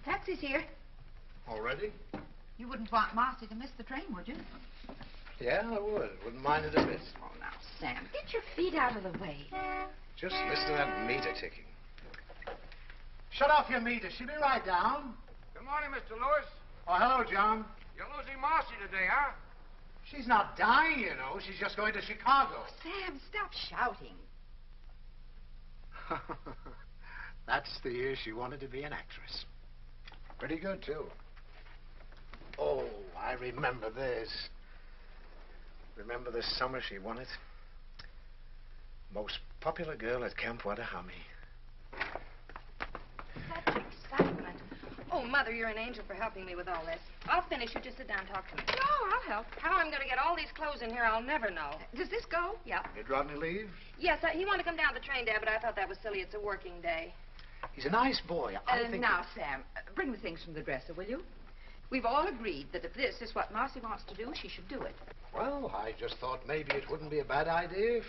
Taxi's here. Already? You wouldn't want Marcy to miss the train, would you? Yeah, I would. Wouldn't mind it a bit. Oh, now, Sam, get your feet out of the way. Just listen to that meter ticking. Shut off your meter. She'll be right down. Good morning, Mr. Lewis. Oh, hello, John. You're losing Marcy today, huh? She's not dying, you know. She's just going to Chicago. Sam, stop shouting. That's the year she wanted to be an actress. Pretty good, too. Oh, I remember this. Remember this summer she won it? Most popular girl at Camp Wattahami. Such excitement. Oh, Mother, you're an angel for helping me with all this. I'll finish. You just sit down and talk to me. No, I'll help. How I'm going to get all these clothes in here, I'll never know. Does this go? Yeah. Did Rodney leave? Yes, he wanted to come down the train, Dad, but I thought that was silly. It's a working day. He's a nice boy. I think... Now, Sam, bring the things from the dresser, will you? We've all agreed that if this is what Marcy wants to do, she should do it. Well, I just thought maybe it wouldn't be a bad idea if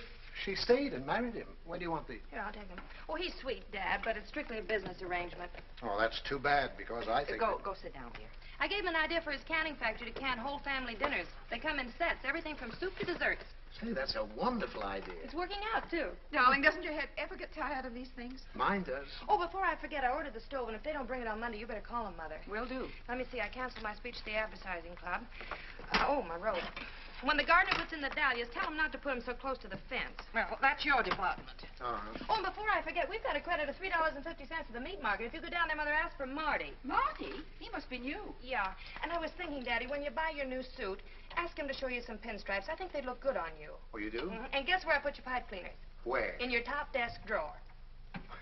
she stayed and married him. Where do you want these? Here, I'll take him. Oh, he's sweet, Dad, but it's strictly a business arrangement. Oh, that's too bad, because I think... Go sit down, dear. I gave him an idea for his canning factory to can whole family dinners. They come in sets, everything from soup to desserts. Say, that's a wonderful idea. It's working out, too. Darling, doesn't your head ever get tired of these things? Mine does. Oh, before I forget, I ordered the stove, and if they don't bring it on Monday, you better call them, Mother. Will do. Let me see. I canceled my speech to the advertising club. Oh, my robe. When the gardener puts in the dahlias, tell him not to put them so close to the fence. Well, that's your department. Oh, and before I forget, we've got a credit of $3.50 at the meat market. If you go down there, Mother, ask for Marty. Marty? He must be new. Yeah. And I was thinking, Daddy, when you buy your new suit, ask him to show you some pinstripes. I think they'd look good on you. Oh, you do? Mm-hmm. And guess where I put your pipe cleaners? Where? In your top desk drawer.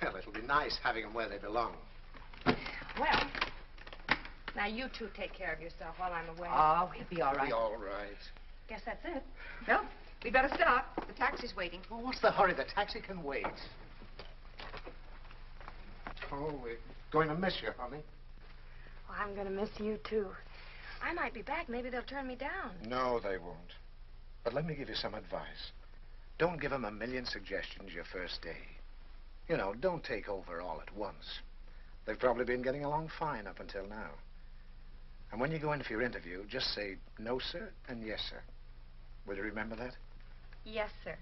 Well, it'll be nice having them where they belong. Well, now you two take care of yourself while I'm away. Oh, we'll be all right. Be all right. Guess that's it. Well, we better start. The taxi's waiting. Well, what's the hurry? The taxi can wait. Oh, we're going to miss you, honey. Well, I'm going to miss you, too. I might be back. Maybe they'll turn me down. No, they won't. But let me give you some advice. Don't give them a million suggestions your first day. You know, don't take over all at once. They've probably been getting along fine up until now. And when you go in for your interview, just say, no, sir, and yes, sir. Will you remember that? Yes, sir.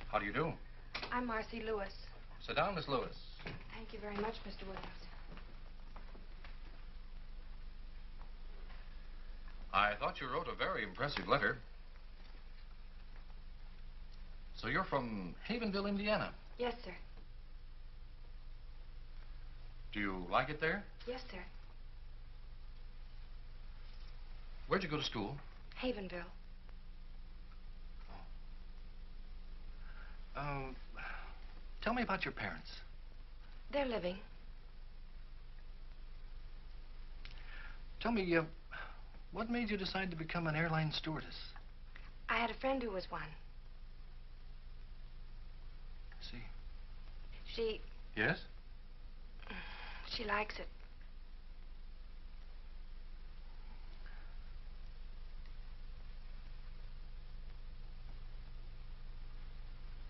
How do you do? I'm Marcy Lewis. Sit down, Miss Lewis. Thank you very much, Mr. Williams. I thought you wrote a very impressive letter. So you're from Havenville, Indiana. Yes, sir. Do you like it there? Yes, sir. Where'd you go to school? Havenville. Tell me about your parents. They're living. Tell me, what made you decide to become an airline stewardess? I had a friend who was one. see. She Yes? likes it.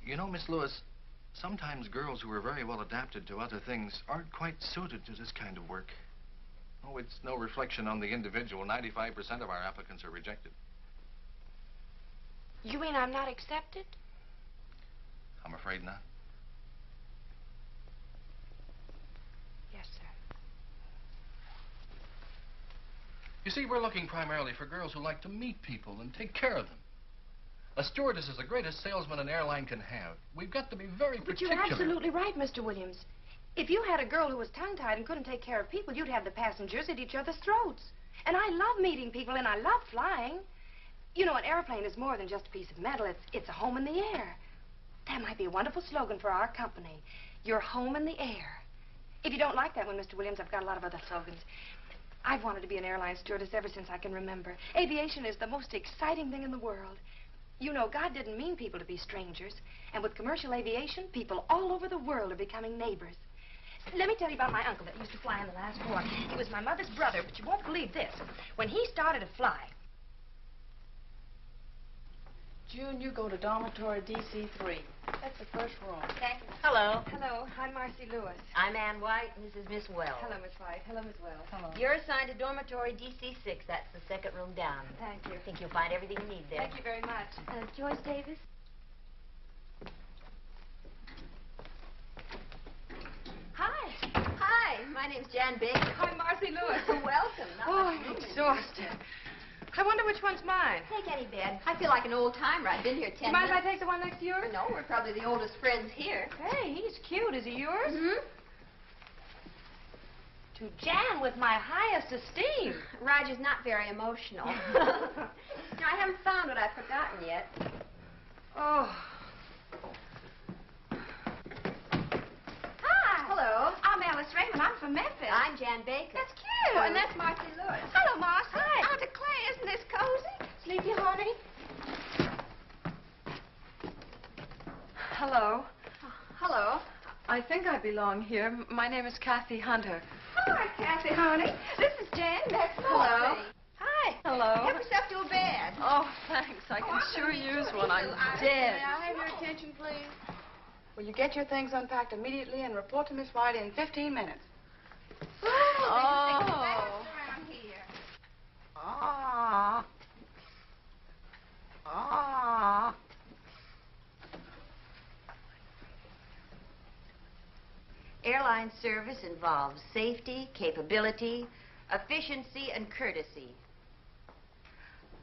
You know, Miss Lewis, sometimes girls who are very well adapted to other things aren't quite suited to this kind of work. Oh, it's no reflection on the individual. 95% of our applicants are rejected. You mean I'm not accepted? I'm afraid not. Yes, sir. You see, we're looking primarily for girls who like to meet people and take care of them. A stewardess is the greatest salesman an airline can have. We've got to be very But particular. you're absolutely right, Mr. Williams. If you had a girl who was tongue-tied and couldn't take care of people, you'd have the passengers at each other's throats. And I love meeting people, and I love flying. You know, an airplane is more than just a piece of metal. It's a home in the air. That might be a wonderful slogan for our company. Your home in the air. If you don't like that one, Mr. Williams, I've got a lot of other slogans. I've wanted to be an airline stewardess ever since I can remember. Aviation is the most exciting thing in the world. You know, God didn't mean people to be strangers. And with commercial aviation, people all over the world are becoming neighbors. Let me tell you about my uncle that used to fly in the last war. He was my mother's brother, but you won't believe this. When he started to fly... June, you go to dormitory DC3. That's the first room. Thank you. Hello. Hello, I'm Marcy Lewis. I'm Ann White, and this is Miss Wells. Hello, Miss White. Hello, Miss Wells. Hello. You're assigned to dormitory DC6. That's the second room down. Thank you. I think you'll find everything you need there. Thank you very much. Joyce Davis? Hi. Hi, my name's Jan Baker. I'm Marcy Lewis. Welcome. Oh, I'm exhausted. I wonder which one's mine. Take any bed. I feel like an old timer. I've been here 10 Do you mind if I minutes. take the one next to yours? No, we're probably the oldest friends here. Hey, he's cute. Is he yours? Mm-hmm. To Jan with my highest esteem. Roger's not very emotional. Now, I haven't found what I've forgotten yet. Oh. Hi. Hello. I'm Alice Raymond. I'm from Memphis. I'm Jan Baker. That's cute. Oh, and that's Marcy Lewis. Hello, Marcy. Hi. Aunt Clay, isn't this cozy? Sleepy, honey? Hello. Hello. I think I belong here. My name is Kathy Hunter. Hi, Kathy, honey. This is Jan. That's Hello. Hi. Hello. Help yourself to a bed. Oh, thanks. I can sure use one. I'm dead. May I have your attention, please? Will you get your things unpacked immediately and report to Miss White in 15 minutes? Oh. Around here. Ah. Ah. Airline service involves safety, capability, efficiency, and courtesy.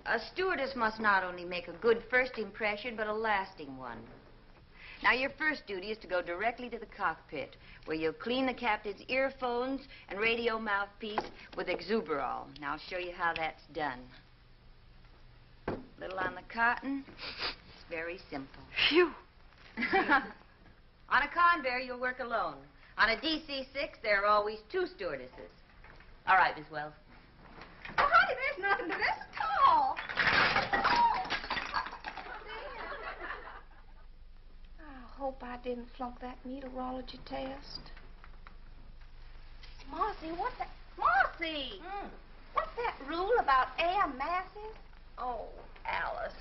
A stewardess must not only make a good first impression, but a lasting one. Now, your first duty is to go directly to the cockpit, where you'll clean the captain's earphones and radio mouthpiece with Exuberol. Now, I'll show you how that's done. Little on the cotton. It's very simple. Phew. On a Convair, you'll work alone. On a DC-6, there are always two stewardesses. All right, Miss Wells. Oh, honey, there's nothing to this at all. I hope I didn't flunk that meteorology test. Marcy, what's that? Marcy! What's that rule about air masses? Oh, Alice.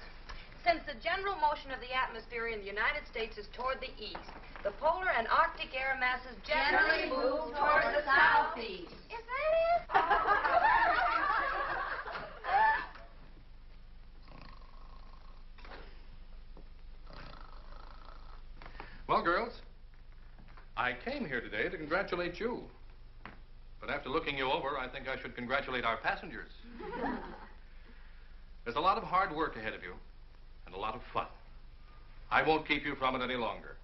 Since the general motion of the atmosphere in the United States is toward the east, the polar and Arctic air masses generally move toward the southeast. Is that it? Well, girls, I came here today to congratulate you. But after looking you over, I think I should congratulate our passengers. There's a lot of hard work ahead of you, and a lot of fun. I won't keep you from it any longer.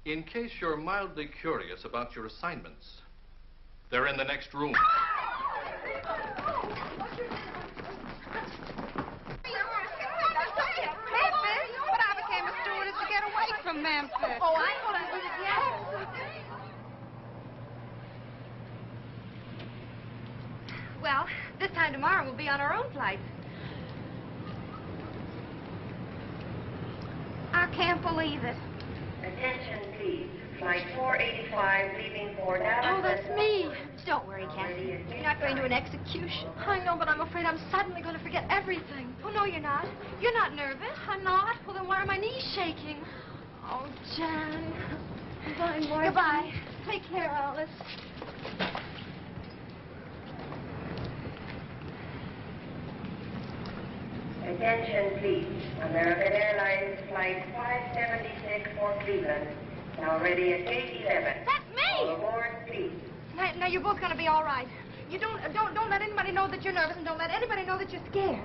In case you're mildly curious about your assignments, they're in the next room. Memphis? But I became a stewardess to get away from Memphis. Oh, I thought I was Well, this time tomorrow we'll be on our own flights. I can't believe it. Attention, please. Flight 485 leaving for Dallas. Oh, that's me. Don't worry, Kathy. You're not going to an execution. I know, but I'm afraid I'm suddenly going to forget everything. Oh, no, you're not. You're not nervous. I'm not. Well, then why are my knees shaking? Oh, Jan. Goodbye, Marcy. Goodbye. Take care, Alice. Attention, please. American Airlines Flight 576 for Cleveland. Now ready at gate 11. That's me! All aboard, please. Now, you're both going to be all right. You don't let anybody know that you're nervous, and don't let anybody know that you're scared.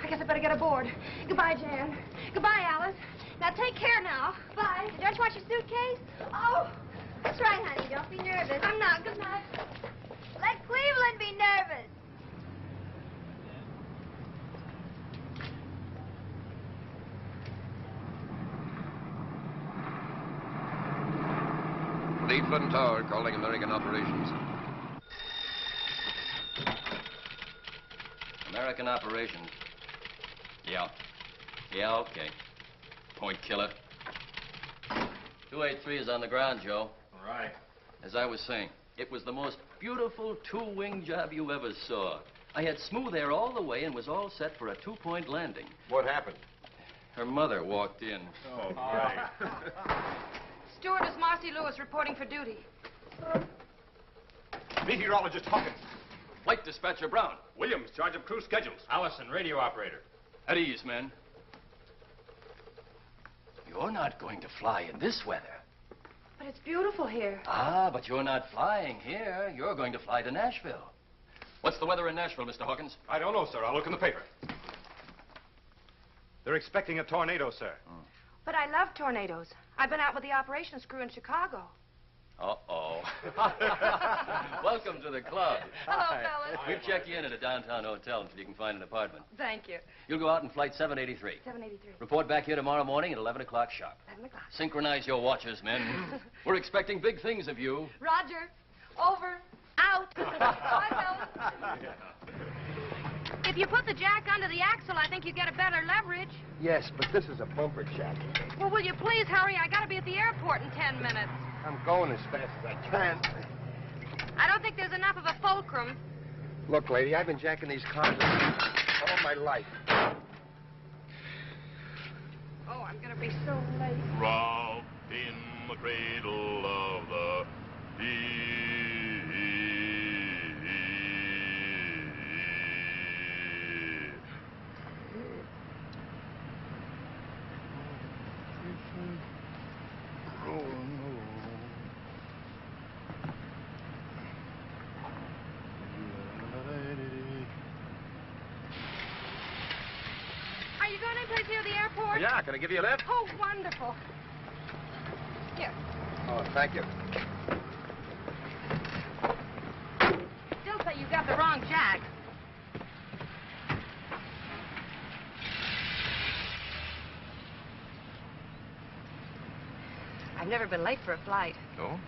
I guess I better get aboard. Goodbye, Jan. Goodbye, Alice. Now, take care now. Bye. Don't you want your suitcase? Oh, That's right, honey. Don't be nervous. I'm not. Good night. Let Cleveland be nervous. Cleveland Tower calling American operations. American operations. Yeah. Yeah, okay. Point killer. 283 is on the ground, Joe. All right. As I was saying, it was the most beautiful two-wing job you ever saw. I had smooth air all the way and was all set for a two-point landing. What happened? Her mother walked in. Oh, right. Stewardess Marcy Lewis reporting for duty. Meteorologist Hawkins. Flight dispatcher Brown. Williams, charge of crew schedules. Allison, radio operator. At ease, men. You're not going to fly in this weather. But it's beautiful here. Ah, but you're not flying here. You're going to fly to Nashville. What's the weather in Nashville, Mr. Hawkins? I don't know, sir. I'll look in the paper. They're expecting a tornado, sir. But I love tornadoes. I've been out with the operations crew in Chicago. Uh-oh. Welcome to the club. Hello, fellas. We'll check you in at a downtown hotel until you can find an apartment. Thank you. You'll go out in flight 783. 783. Report back here tomorrow morning at 11 o'clock sharp. 11 o'clock. Synchronize your watches, men. We're expecting big things of you. Roger. Over. Out. Bye, fellas. If you put the jack under the axle, I think you get a better leverage. Yes, but this is a bumper jack. Well, will you please hurry? I gotta be at the airport in 10 minutes. I'm going as fast as I can. I don't think there's enough of a fulcrum. Look, lady, I've been jacking these cars all my life. Oh, I'm gonna be so late. Round in the cradle of the Are you going anyplace near the airport? Yeah, can I give you a lift? Oh, wonderful. Here. Oh, thank you. Still say you got the wrong jack. I've never been late for a flight. No?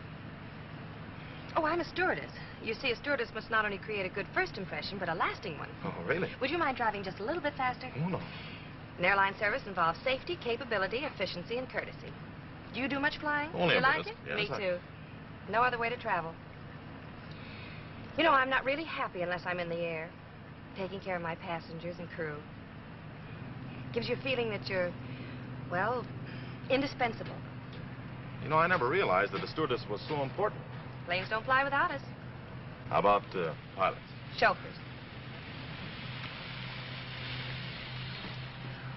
Oh, I'm a stewardess. You see, a stewardess must not only create a good first impression, but a lasting one. Oh, really? Would you mind driving just a little bit faster? Oh, no. An airline service involves safety, capability, efficiency, and courtesy. Do you do much flying? Only you a like bit. it? Yes, Me I- too. No other way to travel. You know, I'm not really happy unless I'm in the air, taking care of my passengers and crew. Gives you a feeling that you're, well, indispensable. You know, I never realized that a stewardess was so important. Planes don't fly without us. How about pilots? Chauffeurs.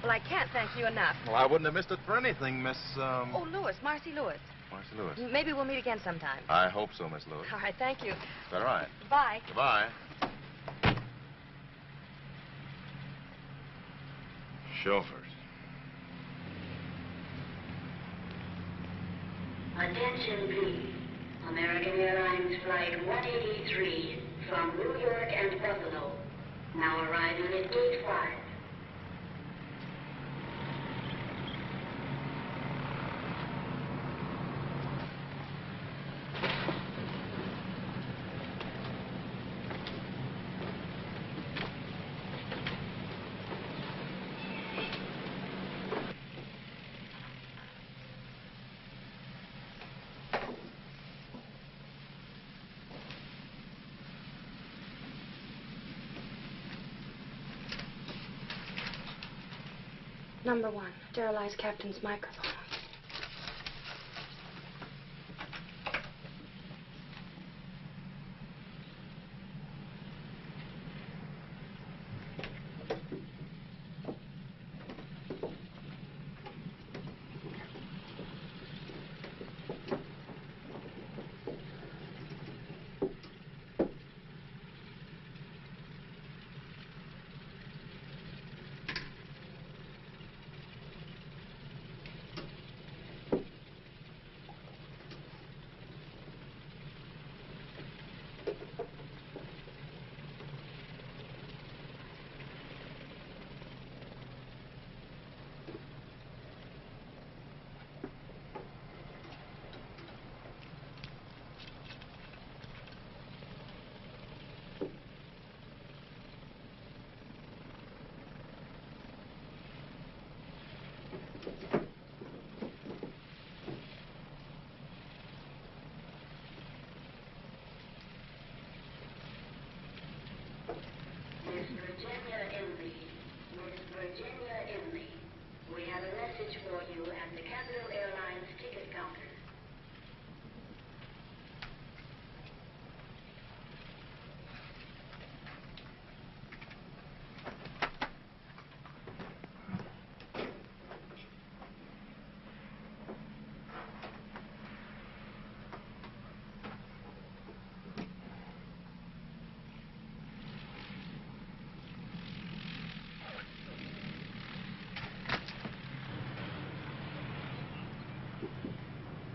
Well, I can't thank you enough. Well, I wouldn't have missed it for anything, Miss, Oh, Lewis, Marcy Lewis. Marcy Lewis. Maybe we'll meet again sometime. I hope so, Miss Lewis. All right, thank you. Is that all right? Bye. Goodbye. Chauffeurs. Attention, please. American Airlines Flight 183 from New York and Buffalo. Now arriving at Gate 5. Number 1, sterilize captain's microphone.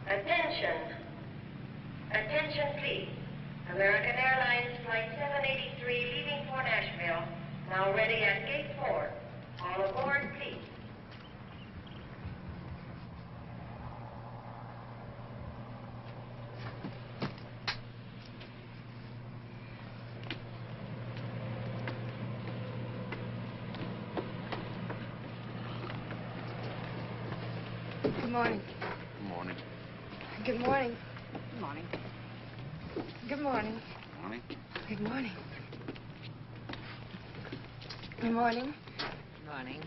Attention. Attention, please. American Airlines Flight 783 leaving for Nashville. Now ready at Gate 4. All aboard, please. Good morning. Good morning. Good morning. Good morning. Good morning. Morning. Good morning. Good morning. Morning.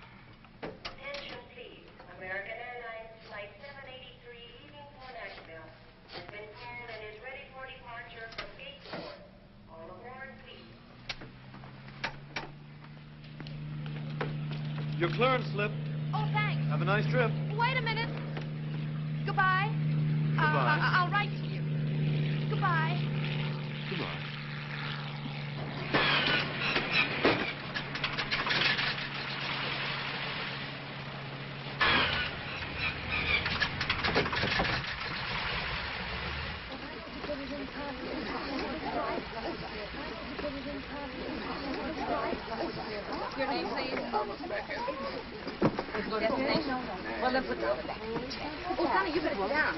Attention, please. American Airlines Flight 783 leaving for Nashville has been called and is ready for departure from Gate 4. All aboard, please. Your clearance slip. Oh, thanks. Have a nice trip. Wait a minute. Goodbye. Goodbye. I'll write to you. Goodbye. Goodbye. Your name, please? Destination? Well, then put the other back. Oh, Sonny, you better sit down.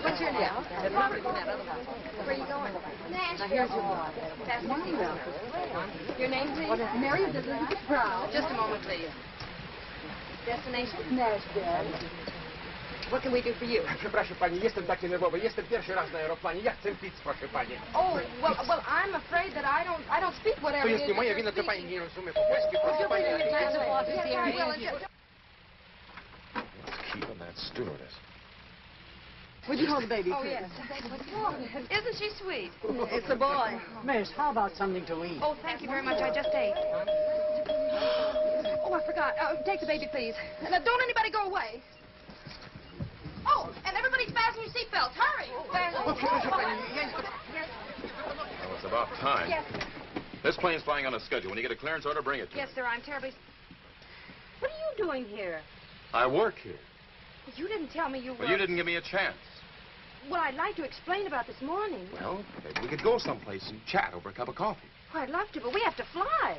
What's your name? Robert. That other one. Where are you going? Nashville. Now, here's your book. Fasten your seatbelt. Your name, please? Mary Elizabeth Brown. Just a moment, please. Destination? Nashville. What can we do for you? Przepraszam pani, jestem taki nerwowy. Jestem pierwszy raz na aeroplanie. Ja chcę pić, proszę pani. Oh, well, I'm afraid that I don't speak whatever To it jest is nie moja you're wina, to pani speaking. nie rozumie po polsku, proszę pani. Let's keep on that stewardess. Would you hold the baby, Oh, please? yes. Isn't she sweet? It's a boy. Miss, how about something to eat? Oh, thank you very much. I just ate. Oh, I forgot. Take the baby, please. Now, don't anybody go away. Oh, and everybody fasten your seatbelts. Hurry. Proszę pani, ja jestem... Well, it's about time. Yes, This plane's flying on a schedule. When you get a clearance order, bring it to yes, me. sir. I'm terribly... What are you doing here? I work here. You didn't tell me you were... Well, you didn't give me a chance. Well, I'd like to explain about this morning. Well, maybe we could go someplace and chat over a cup of coffee. Oh, I'd love to, but we have to fly.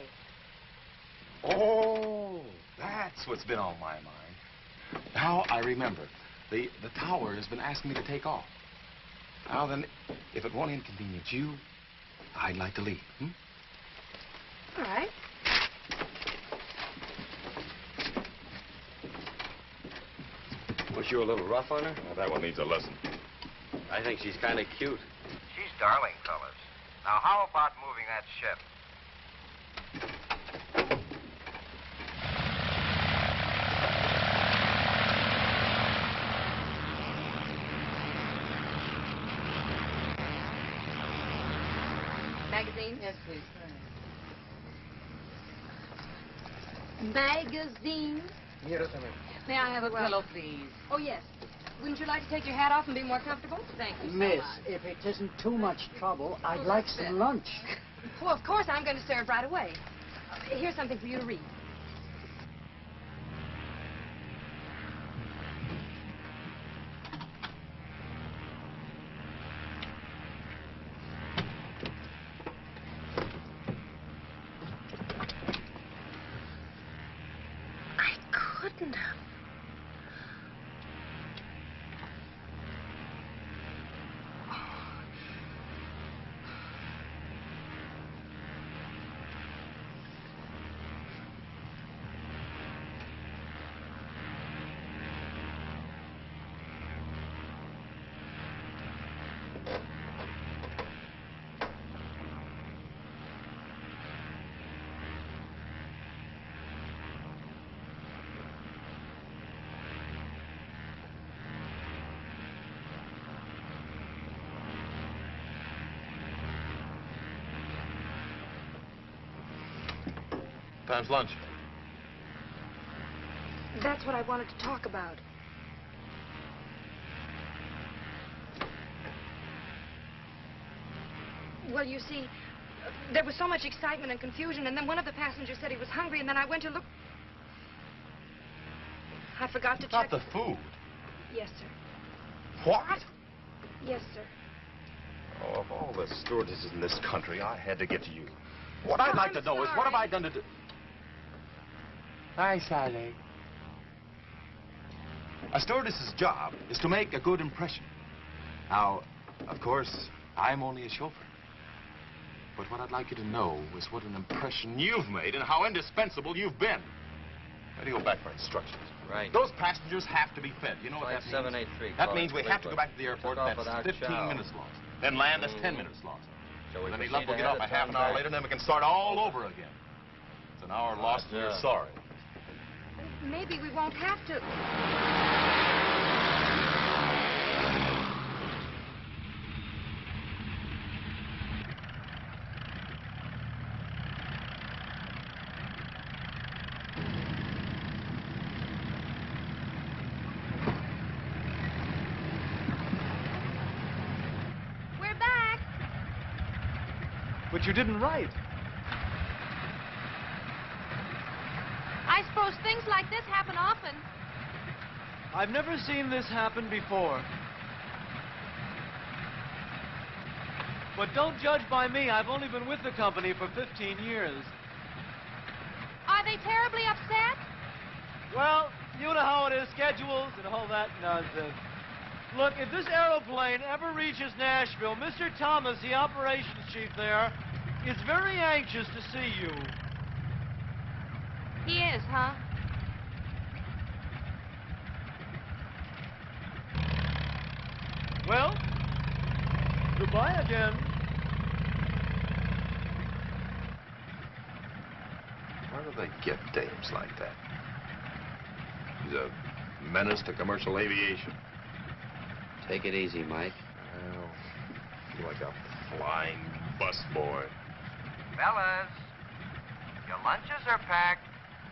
Oh, that's what's been on my mind. Now I remember. The tower has been asking me to take off. Now then, if it won't inconvenience you, I'd like to leave. All right. Was you a little rough on her? Well, that one needs a lesson. I think she's kind of cute. She's darling, fellas. Now, how about moving that ship? Magazine? Yes, please. Magazine? May I have a pillow, please? Oh, yes. Wouldn't you like to take your hat off and be more comfortable? Thank you so Miss, much. if it isn't too much trouble, I'd like some lunch. Well, of course, I'm going to serve right away. Here's something for you to read. Couldn't have. Time's lunch. That's what I wanted to talk about. Well, you see, there was so much excitement and confusion, and then one of the passengers said he was hungry, and then I went to look. I forgot to check. Not the food. Yes, sir. What? Yes, sir. Oh, of all the stewardesses in this country, I had to get to you. What I'd like to know is, what have I done to do? Hi, Sally. A stewardess's job is to make a good impression. Now, of course, I'm only a chauffeur. But what I'd like you to know is what an impression you've made and how indispensable you've been. Ready to go back for instructions. Right. Those passengers have to be fed. You know what that means? 783. That means we have to go back to the airport. Took off That's without 15 chow. minutes lost. Then land, that's 10 minutes lost. Shall we Then proceed we'll get ahead off or a half turn an hour back? later, and then we can start all over again. It's an hour lost and you're sorry. Maybe we won't have to. We're back. But you didn't write. I suppose things like this happen often. I've never seen this happen before. But don't judge by me. I've only been with the company for 15 years. Are they terribly upset? Well, you know how it is, schedules and all that nonsense. Look, if this aeroplane ever reaches Nashville, Mr. Thomas, the operations chief there, is very anxious to see you. He is, huh? Well, goodbye again. Where do they get dames like that? He's a menace to commercial aviation. Take it easy, Mike. Well, you're like a flying busboy. Fellas, your lunches are packed.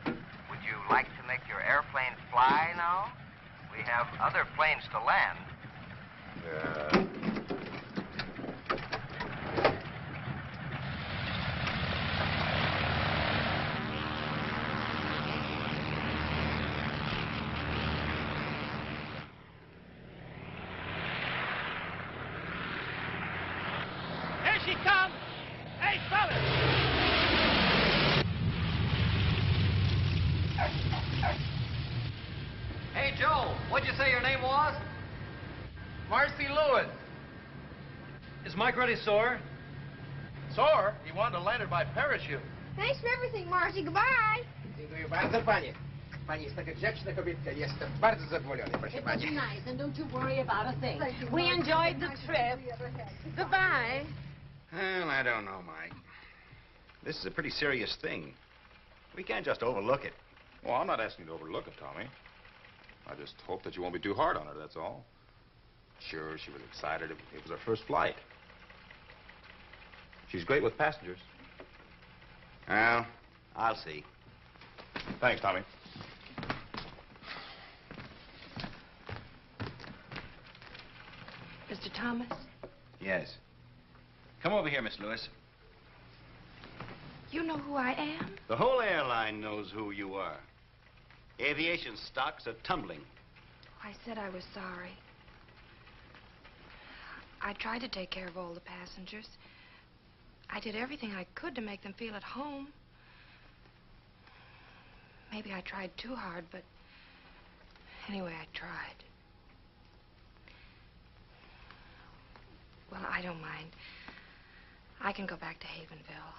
Would you like to make your airplane fly now? We have other planes to land. Here she comes! Hey, fellas! What'd you say your name was? Marcy Lewis. Is Mike ready, sore? Sore? He wanted to land it by parachute. Thanks for everything, Marcy. Goodbye. Dziękuję bardzo, panie. Pani jest taka grzeczna kobietka. Jestem bardzo zadowolony, proszę It was pani. nice, and don't you worry about a thing. We enjoyed the trip. Goodbye. Well, I don't know, Mike. This is a pretty serious thing. We can't just overlook it. Well, I'm not asking you to overlook it, Tommy. I just hope that you won't be too hard on her, that's all. Sure, she was excited. It was her first flight. She's great with passengers. Well, I'll see. Thanks, Tommy. Mr. Thomas, Yes. Come over here, Miss Lewis. you know who I am? The whole airline knows who you are. Aviation stocks are tumbling. I said I was sorry. I tried to take care of all the passengers. I did everything I could to make them feel at home. Maybe I tried too hard, but anyway, I tried. Well, I don't mind. I can go back to Havenville.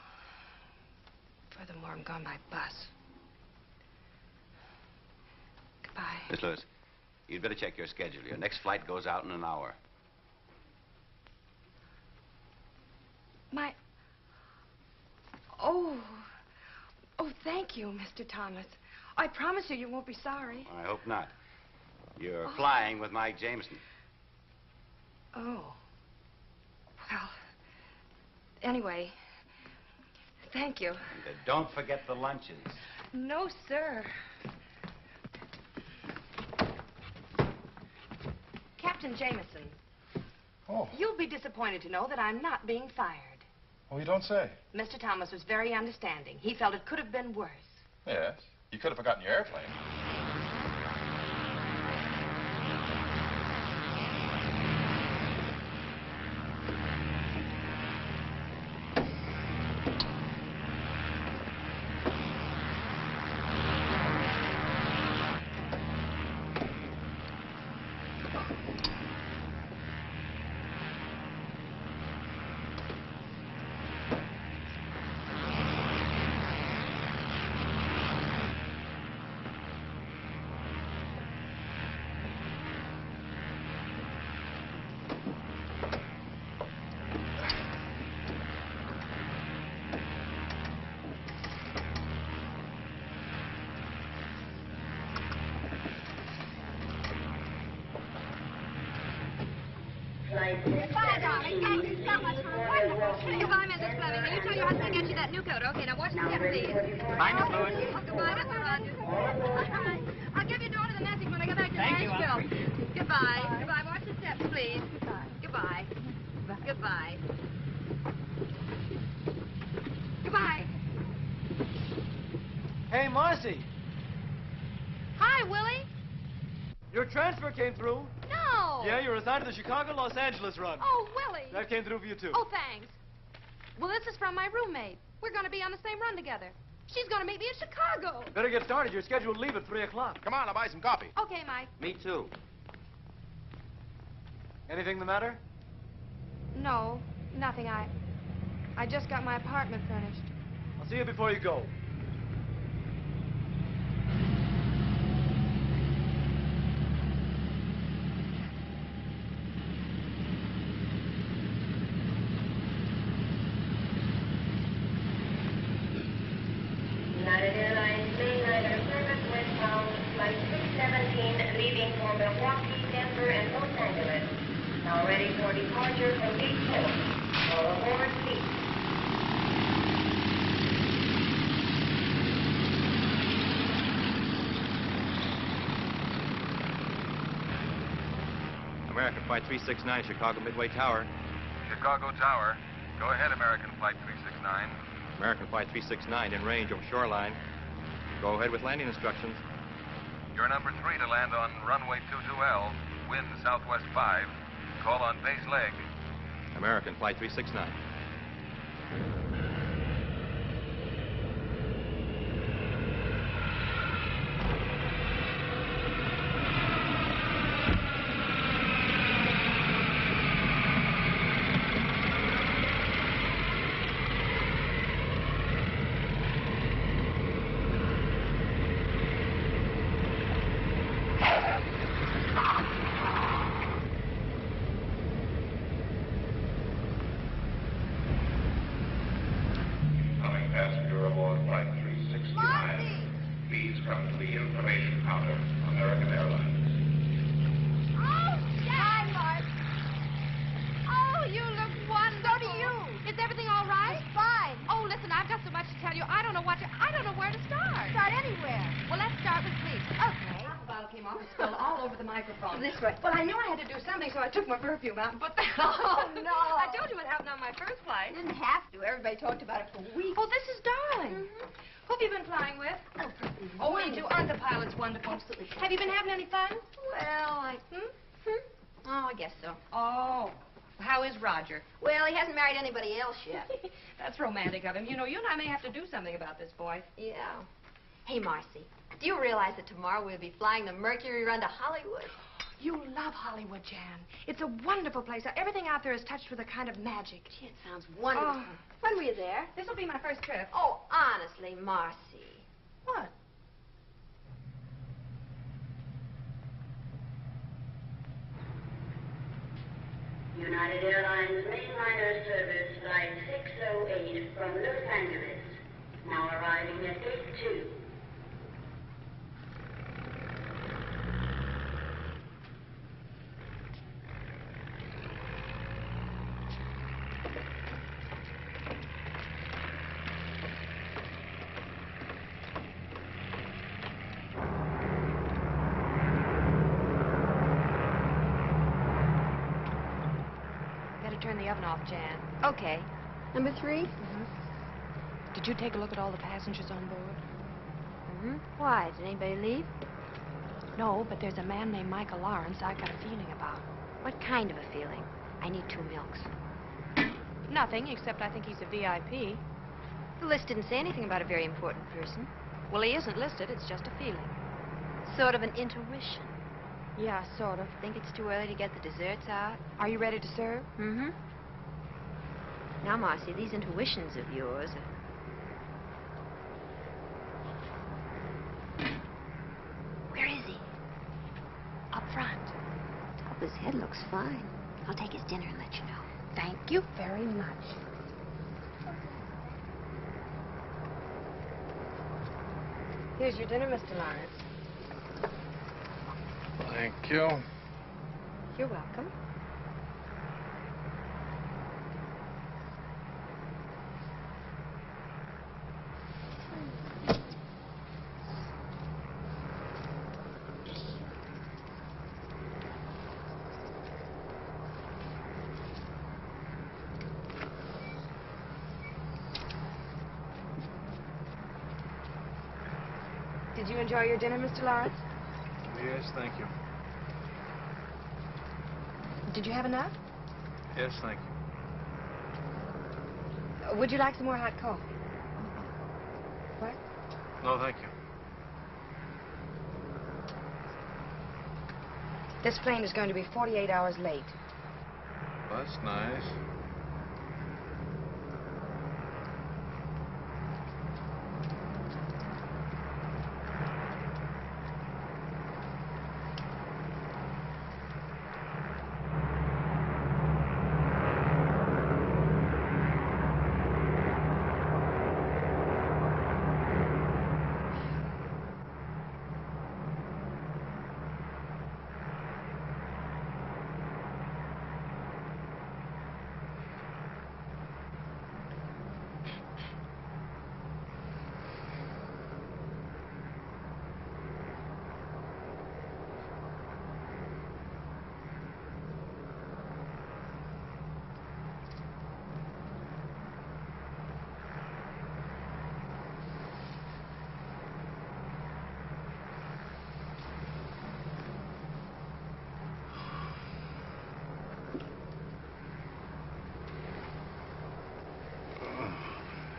Furthermore, I'm going by bus. Goodbye. Miss Lewis, you'd better check your schedule. Your next flight goes out in an hour. My... Oh, thank you, Mr. Thomas. I promise you, you won't be sorry. I hope not. You're flying with Mike Jameson. Oh. Well, anyway, thank you. And don't forget the lunches. No, sir. Captain Jameson. Oh. You'll be disappointed to know that I'm not being fired. Oh, you don't say. Mr. Thomas was very understanding. He felt it could have been worse. Yes. You could have forgotten your airplane. Goodbye, darling. Thank you so much for a wonderful trip. Goodbye, Mrs. Fleming. Will you tell your husband to get you that new coat? Okay, now watch the step, please. Bye, Miss Lewis. Oh, goodbye, Mr. Rogers. All right. I'll give your daughter the message when I get back to Thank you, Nashville. Aunt. Goodbye. Goodbye. Watch the steps, please. Goodbye. Goodbye. Goodbye. Hey, Marcy, Hi, Willie. your transfer came through. No. Yeah, you're assigned to the Chicago-Los Angeles run. Oh, Willie. That came through for you, too. Oh, thanks. Well, this is from my roommate. We're going to be on the same run together. She's going to meet me in Chicago. Better get started. You're scheduled to leave at 3 o'clock. Come on, I'll buy some coffee. Okay, Mike. Me too. Anything the matter? No, nothing. I just got my apartment furnished. I'll see you before you go. United Airlines mainliner service westbound flight 617 leaving for Milwaukee, Denver, and Los Angeles. Now ready for departure from Gate 4. All aboard, please. American Flight 369, Chicago Midway Tower. Chicago Tower. Go ahead, American Flight 369. American Flight 369 in range over shoreline. Go ahead with landing instructions. You're number 3 to land on runway 22L. Wind southwest 5. Call on base leg. American Flight 369. off. It spilled all over the microphone. This way. Well, I knew I had to do something, so I took my perfume out and put that Oh, no. I told you what happened on my first flight. You didn't have to. Everybody talked about it for weeks. Oh, this is darling. Who have you been flying with? Oh, me too. Aren't the pilots wonderful? Absolutely. Have you been having any fun? Well, Oh, I guess so. Oh. How is Roger? Well, he hasn't married anybody else yet. That's romantic of him. You know, you and I may have to do something about this boy. Yeah. Hey, Marcy, do you realize that tomorrow we'll be flying the Mercury run to Hollywood? You love Hollywood, Jan. It's a wonderful place. Everything out there is touched with a kind of magic. Gee, it sounds wonderful. Oh. When were you there? This will be my first trip. Oh, honestly, Marcy. What? United Airlines mainliner service flight 608 from Los Angeles, now arriving at gate 2. Turn the oven off, Jan. Okay. Number 3? Did you take a look at all the passengers on board? Why? Did anybody leave? No, but there's a man named Michael Lawrence I got a feeling about. What kind of a feeling? I need 2 milks. Nothing, except I think he's a VIP. The list didn't say anything about a very important person. Well, he isn't listed. It's just a feeling. Sort of an intuition. Yeah, sort of. Think it's too early to get the desserts out? Are you ready to serve? Now, Marcy, these intuitions of yours are... Where is he? Up front. Top of his head looks fine. I'll take his dinner and let you know. Thank you very much. Here's your dinner, Mr. Lawrence. Thank you. You're welcome. Did you enjoy your dinner, Mr. Lawrence? Yes, thank you. Did you have enough? Yes, thank you. Would you like some more hot coffee? What? No, thank you. This plane is going to be 48 hours late. That's nice.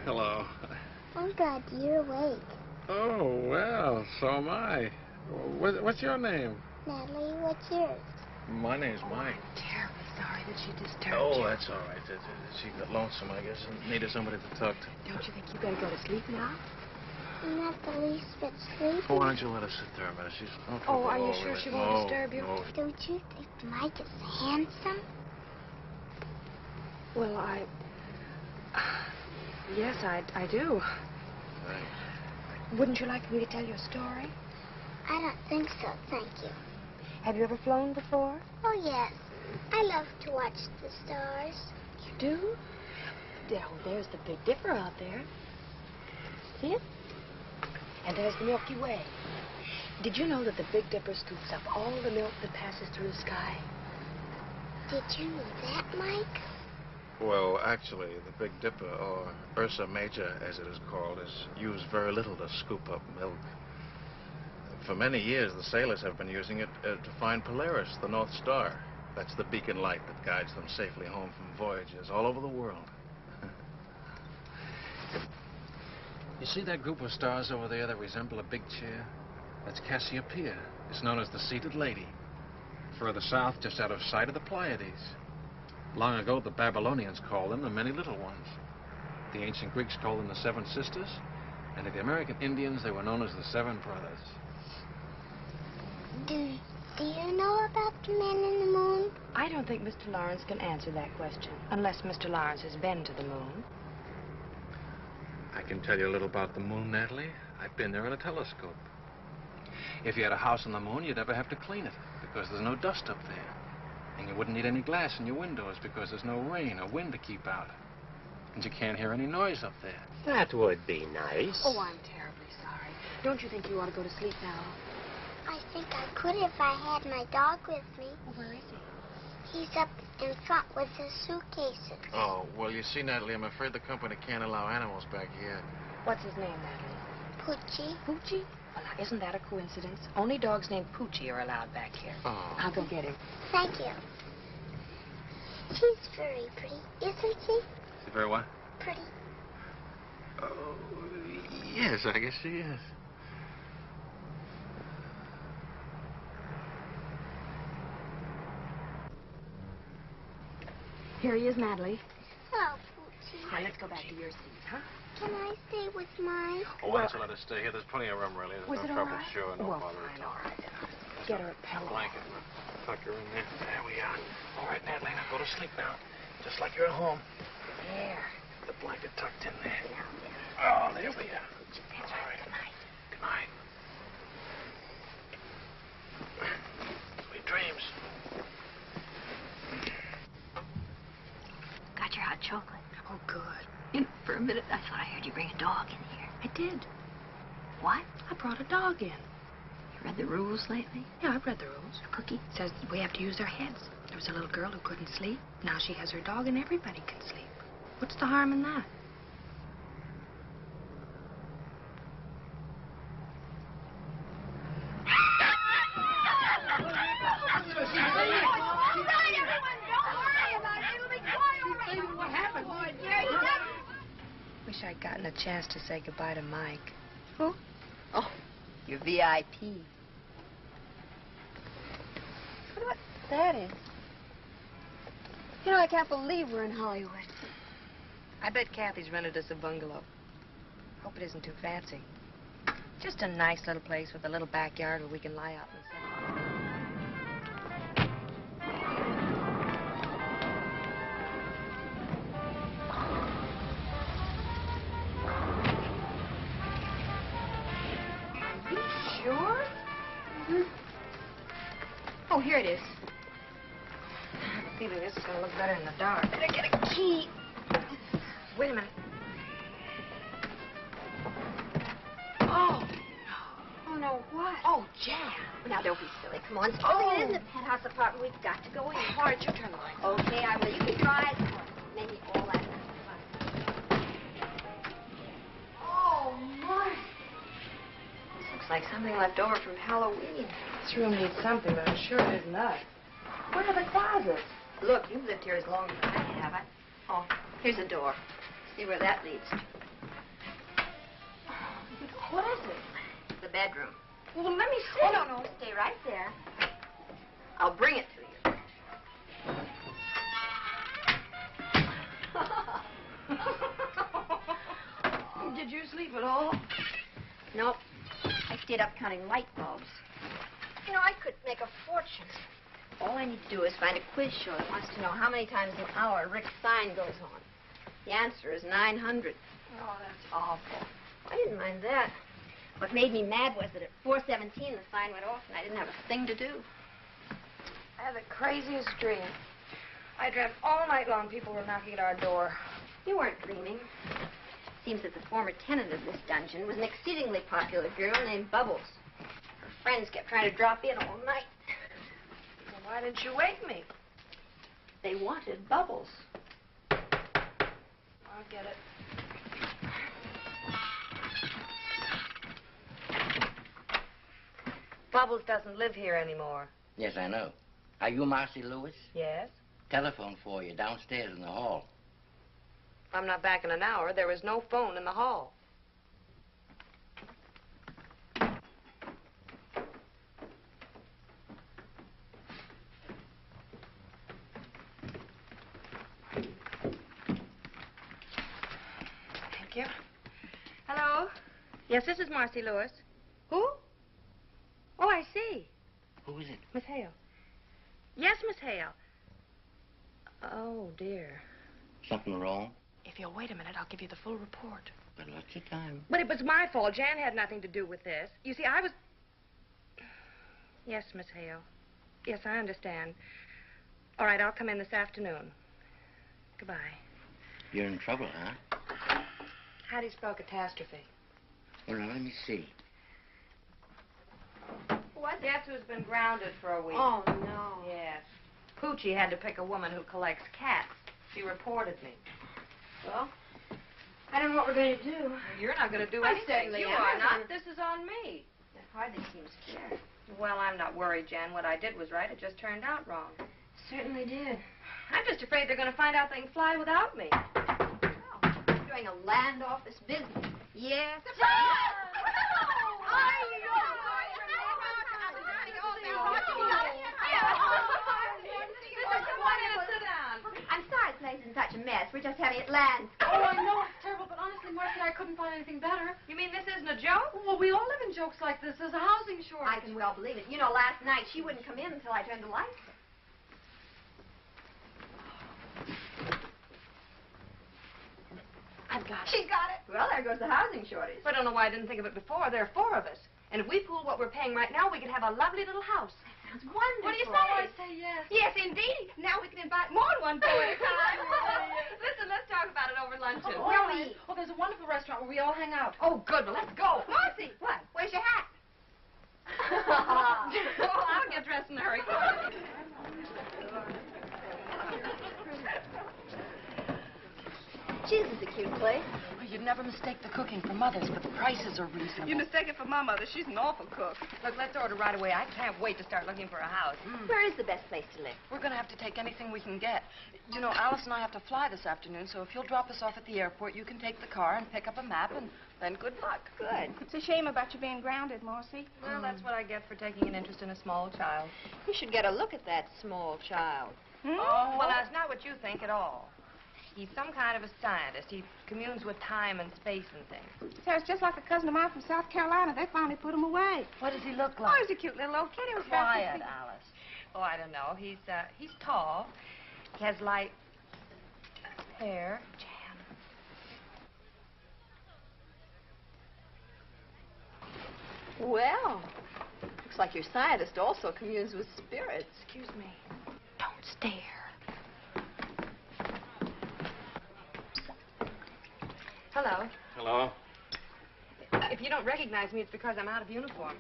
Hello. I'm glad you're awake. Oh, well, so am I. What's your name? Natalie, what's yours? My name's Mike. Terribly sorry that she disturbed you. Oh, that's all right. She got lonesome, I guess, and needed somebody to talk to. Don't you think you better go to sleep now? I'm not the least bit sleepy. Oh, why don't you let her sit there a minute? She's... Oh, are you sure she won't disturb you? No. Don't you think Mike is handsome? Well, yes, I do. Thanks. Wouldn't you like me to tell you a story? I don't think so, thank you. Have you ever flown before? Oh, yes. I love to watch the stars. You do? Oh, there's the Big Dipper out there. See it? And there's the Milky Way. Did you know that the Big Dipper scoops up all the milk that passes through the sky? Did you know that, Mike? Well, actually, the Big Dipper, or Ursa Major, as it is called, is used very little to scoop up milk. For many years, the sailors have been using it to find Polaris, the North Star. That's the beacon light that guides them safely home from voyages all over the world. You see that group of stars over there that resemble a big chair? That's Cassiopeia. It's known as the Seated Lady. Further south, just out of sight, of the Pleiades. Long ago, the Babylonians called them the Many Little Ones. The ancient Greeks called them the Seven Sisters. And to the American Indians, they were known as the Seven Brothers. Do you know about the men in the moon? I don't think Mr. Lawrence can answer that question, unless Mr. Lawrence has been to the moon. I can tell you a little about the moon, Natalie. I've been there in a telescope. If you had a house on the moon, you'd never have to clean it, because there's no dust up there. And you wouldn't need any glass in your windows, because there's no rain or wind to keep out. And you can't hear any noise up there. That would be nice. Oh, I'm terribly sorry. Don't you think you ought to go to sleep now? I think I could if I had my dog with me. Oh, where is he? He's up in front with the suitcases. Oh, well, you see, Natalie, I'm afraid the company can't allow animals back here. What's his name, Natalie? Poochie. Poochie? Well, now, isn't that a coincidence? Only dogs named Poochie are allowed back here. Oh. I'll go get him. Thank you. She's very pretty, isn't she? Very what? Pretty. Oh, yes, I guess she is. Here he is, Natalie. Hello, Poochie. Now, let's go back to your seat, huh? Can I stay with Mike? Oh, why don't you let us stay here? There's plenty of room, really. There's Was no it trouble. all right? Sure, no Well, bother fine, at all. all right. Get her a pillow. Blanket. Tuck her in there. There we are. All right, Natalie, now go to sleep now. Just like you're at home. There. The blanket tucked in there. Oh, there we are. All right. Good night. Good night. Sweet dreams. Got your hot chocolate. Oh, good. You know, for a minute, I thought I heard you bring a dog in here. I did. What? I brought a dog in. You read the rules lately? Yeah, I've read the rules. Cookie? It says that we have to use our heads. There was a little girl who couldn't sleep. Now she has her dog and everybody can sleep. What's the harm in that? Wish I'd gotten a chance to say goodbye to Mike. Who? Oh, your VIP. What that is? You know, I can't believe we're in Hollywood. I bet Kathy's rented us a bungalow. Hope it isn't too fancy. Just a nice little place with a little backyard where we can lie out in the sun. Are you sure? Mm-hmm. Oh, here it is. I have a feeling this is going to look better in the dark. Better get a key. Wait a minute. Oh. Oh, no, what? Oh, jam. Now, don't be silly. Come on. Supposing it isn't a penthouse apartment, we've got to go in. Why don't you turn the lights on? Okay, I will. You keep your eyes closed. Maybe all that. Oh, my. This looks like something left over from Halloween. This room needs something, but I'm sure it isn't us. Where are the closets? Look, you've lived here as long as I have. Oh, here's a door. See where that leads to. What is it? The bedroom. Well, let me see. Oh, no, stay right there. I'll bring it to you. Did you sleep at all? Nope. I stayed up counting light bulbs. You know, I could make a fortune. All I need to do is find a quiz show that wants to know how many times an hour Rick's sign goes on. The answer is 900. Oh, that's awful. I didn't mind that. What made me mad was that at 4:17 the sign went off and I didn't have a thing to do. I had the craziest dream. I dreamt all night long people were knocking at our door. You weren't dreaming. Seems that the former tenant of this dungeon was an exceedingly popular girl named Bubbles. Her friends kept trying to drop in all night. Well, why didn't you wake me? They wanted Bubbles. I'll get it. Bubbles doesn't live here anymore. Yes, I know. Are you Marcy Lewis? Yes? Telephone for you downstairs in the hall. If I'm not back in an hour, there is no phone in the hall. Thank you. Hello? Yes, this is Marcy Lewis. Who? Oh, I see. Who is it? Miss Hale. Yes, Miss Hale. Oh, dear. Something wrong? If you'll wait a minute, I'll give you the full report. Well, what's your time? But it was my fault. Jan had nothing to do with this. You see, I was... Yes, Miss Hale. Yes, I understand. All right, I'll come in this afternoon. Goodbye. You're in trouble, huh? How do you spell catastrophe? Well, now, let me see. What? Guess who's been grounded for a week? Oh, no. Yes. Poochie had to pick a woman who collects cats. She reported me. Well, I don't know what we're going to do. You're not going to do I anything. certainly You am. are not. This is on me. It hardly seems fair. Well, I'm not worried, Jan. What I did was right. It just turned out wrong. Certainly did. I'm just afraid they're going to find out they can fly without me. You're doing a land office business. Yes. I'm sorry the place is in such a mess. We're just having it landscaped. Oh, I know it's terrible, but honestly, Marcy, I couldn't find anything better. You mean this isn't a joke? Well, we all live in jokes like this. There's a housing shortage. I can well believe it. You know, last night she wouldn't come in until I turned the lights. I've got it. She got it. Well, there goes the housing shortage. I don't know why I didn't think of it before. There are 4 of us. And if we pool what we're paying right now, we could have a lovely little house. Sounds wonderful. What do you say? Oh, I say yes. Yes, indeed. Now we can invite more than one boy at a time. Listen, let's talk about it over luncheon. Where are we? Oh, there's a wonderful restaurant where we all hang out. Oh, good. Well, let's go. Marcy, what? Where's your hat? Oh, I'll get dressed in a hurry. Gee, this is a cute place. Well, you'd never mistake the cooking for Mother's, but the prices are reasonable. You mistake it for my mother. She's an awful cook. Look, let's order right away. I can't wait to start looking for a house. Where is the best place to live? We're going to have to take anything we can get. You know, Alice and I have to fly this afternoon, so if you'll drop us off at the airport, you can take the car and pick up a map, and then good luck. Good. It's a shame about you being grounded, Marcy. Well, that's what I get for taking an interest in a small child. You should get a look at that small child. Oh, well, that's not what you think at all. He's some kind of a scientist. He communes with time and space and things. Sounds just like a cousin of mine from South Carolina. They finally put him away. What does he look Oh, like? he's a cute little old kid. He was Quiet, Alice. Oh, I don't know. He's tall. He has light hair. Well, looks like your scientist also communes with spirits. Excuse me. Don't stare. Hello. Hello. If you don't recognize me, it's because I'm out of uniform.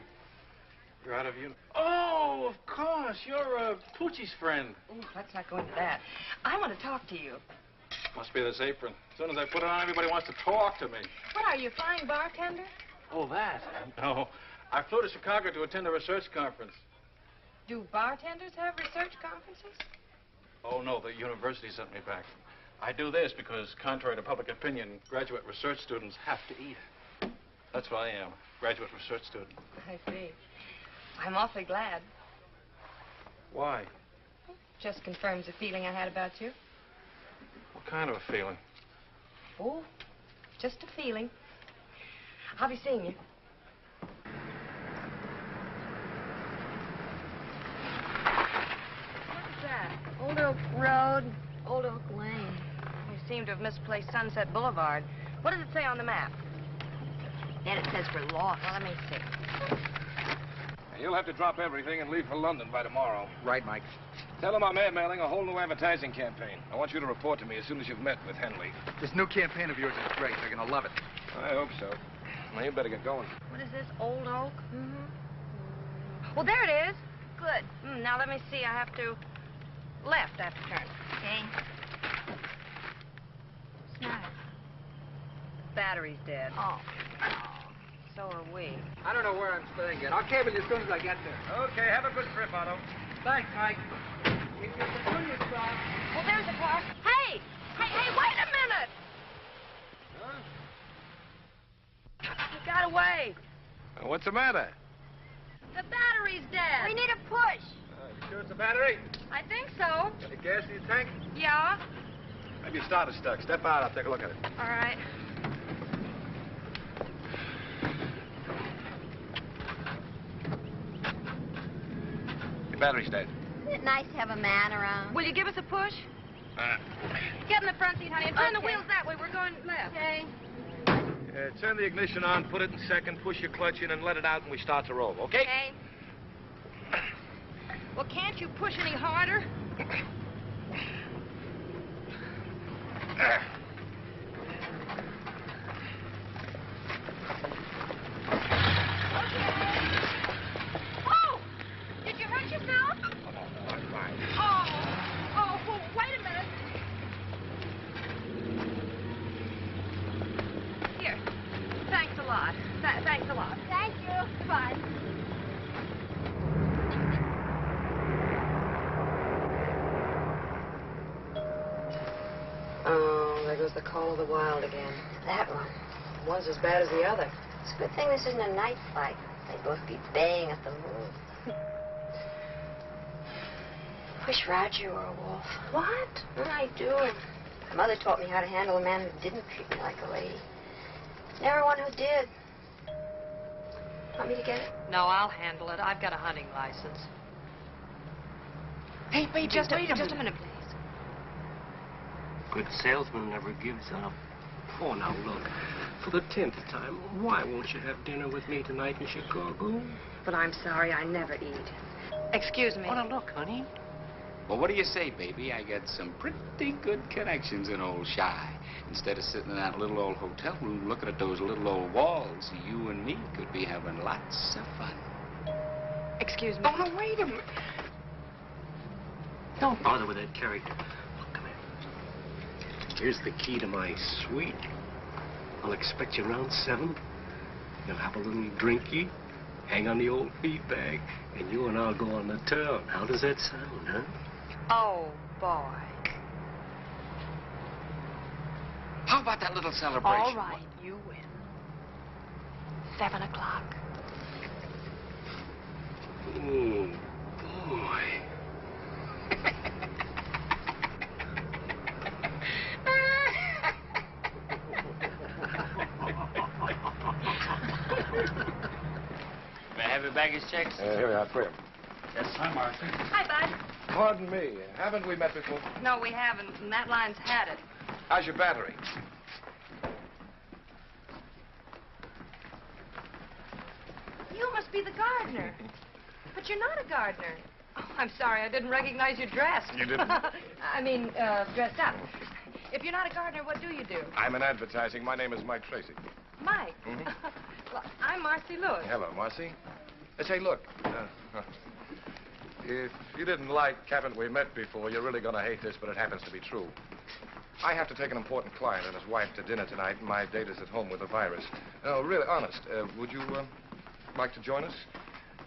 You're out of uniform. Oh, of course. You're Poochie's friend. Ooh, let's not go into that. I want to talk to you. Must be this apron. As soon as I put it on, everybody wants to talk to me. What are you, flying bartender? Oh, that? No. I flew to Chicago to attend a research conference. Do bartenders have research conferences? Oh, no. The university sent me back. I do this because, contrary to public opinion, graduate research students have to eat. That's what I am, graduate research student. I see. I'm awfully glad. Why? Just confirms a feeling I had about you. What kind of a feeling? Oh, just a feeling. I'll be seeing you. What's that? Old Oak Road, Old Oak Lane. We seem to have misplaced Sunset Boulevard. What does it say on the map? Then it says we're lost. Well, let me see. You'll have to drop everything and leave for London by tomorrow. Right, Mike. Tell them I'm airmailing a whole new advertising campaign. I want you to report to me as soon as you've met with Henley. This new campaign of yours is great. They're going to love it. I hope so. Well, you better get going. What is this, Old Oak? Well, there it is. Good. Now, let me see. I have to... Left, I have to turn. Okay. What's the matter? Battery's dead. Oh. So are we. I don't know where I'm staying yet. I'll cable you as soon as I get there. Okay, have a good trip, Otto. Thanks, Mike. If you're familiar, Bob. Well, there's the car. Hey! Hey, wait a minute! He got away. What's the matter? The battery's dead. We need a push. You sure it's a battery? I think so. Any gas in your tank? Yeah? Maybe your starter's stuck. Step out, I'll take a look at it. All right. Your battery's dead. Isn't it nice to have a man around? Will you give us a push? Get in the front seat, honey, and turn the wheels that way. We're going left. Okay. Turn the ignition on, put it in second, push your clutch in, and let it out, and we start to roll, okay? Okay. Well, can't you push any harder? Whoa! Did you hurt yourself? Oh, I'm fine. Oh, well, wait a minute. Here. Thanks a lot. Thanks a lot. Thank you. Bye. Oh, there goes the call of the wild again. That one. One's as bad as the other. It's a good thing this isn't a night flight. They'd both be baying at the moon. Wish Roger were a wolf. What? I do. My mother taught me how to handle a man who didn't treat me like a lady. Never one who did. Want me to get it? No, I'll handle it. I've got a hunting license. Hey, baby, just a minute, please. Good salesman never gives up. Oh, now look. For the 10th time, why won't you have dinner with me tonight in Chicago? But I'm sorry, I never eat. Excuse me. Oh, now look, honey. Well, what do you say, baby? I got some pretty good connections in old Shy. Instead of sitting in that little old hotel room looking at those little old walls, you and me could be having lots of fun. Excuse me. Oh, no, wait a minute. Don't bother with that character. Look, come here. Here's the key to my suite. I'll expect you around 7. You'll have a little drinky, hang on the old feed bag, and you and I'll go on the town. How does that sound, huh? Oh, boy. How about that little celebration? All right, you win. 7 o'clock. Oh, boy. May I have your baggage checks? Here we are, 3 of them. Yes. Hi, Marcy. Hi, Bud. Pardon me, haven't we met before? No, we haven't, and that line's had it. How's your battery? You must be the gardener. But you're not a gardener. Oh, I'm sorry, I didn't recognize your dress. You didn't? I mean, dressed up. If you're not a gardener, what do you do? I'm in advertising. My name is Mike Tracy. Mike. Well, I'm Marcy Lewis. Hello, Marcy. Say, look, if you didn't like haven't we met before, you're really going to hate this, but it happens to be true. I have to take an important client and his wife to dinner tonight, and my date is at home with a virus. No, really, honest, would you like to join us?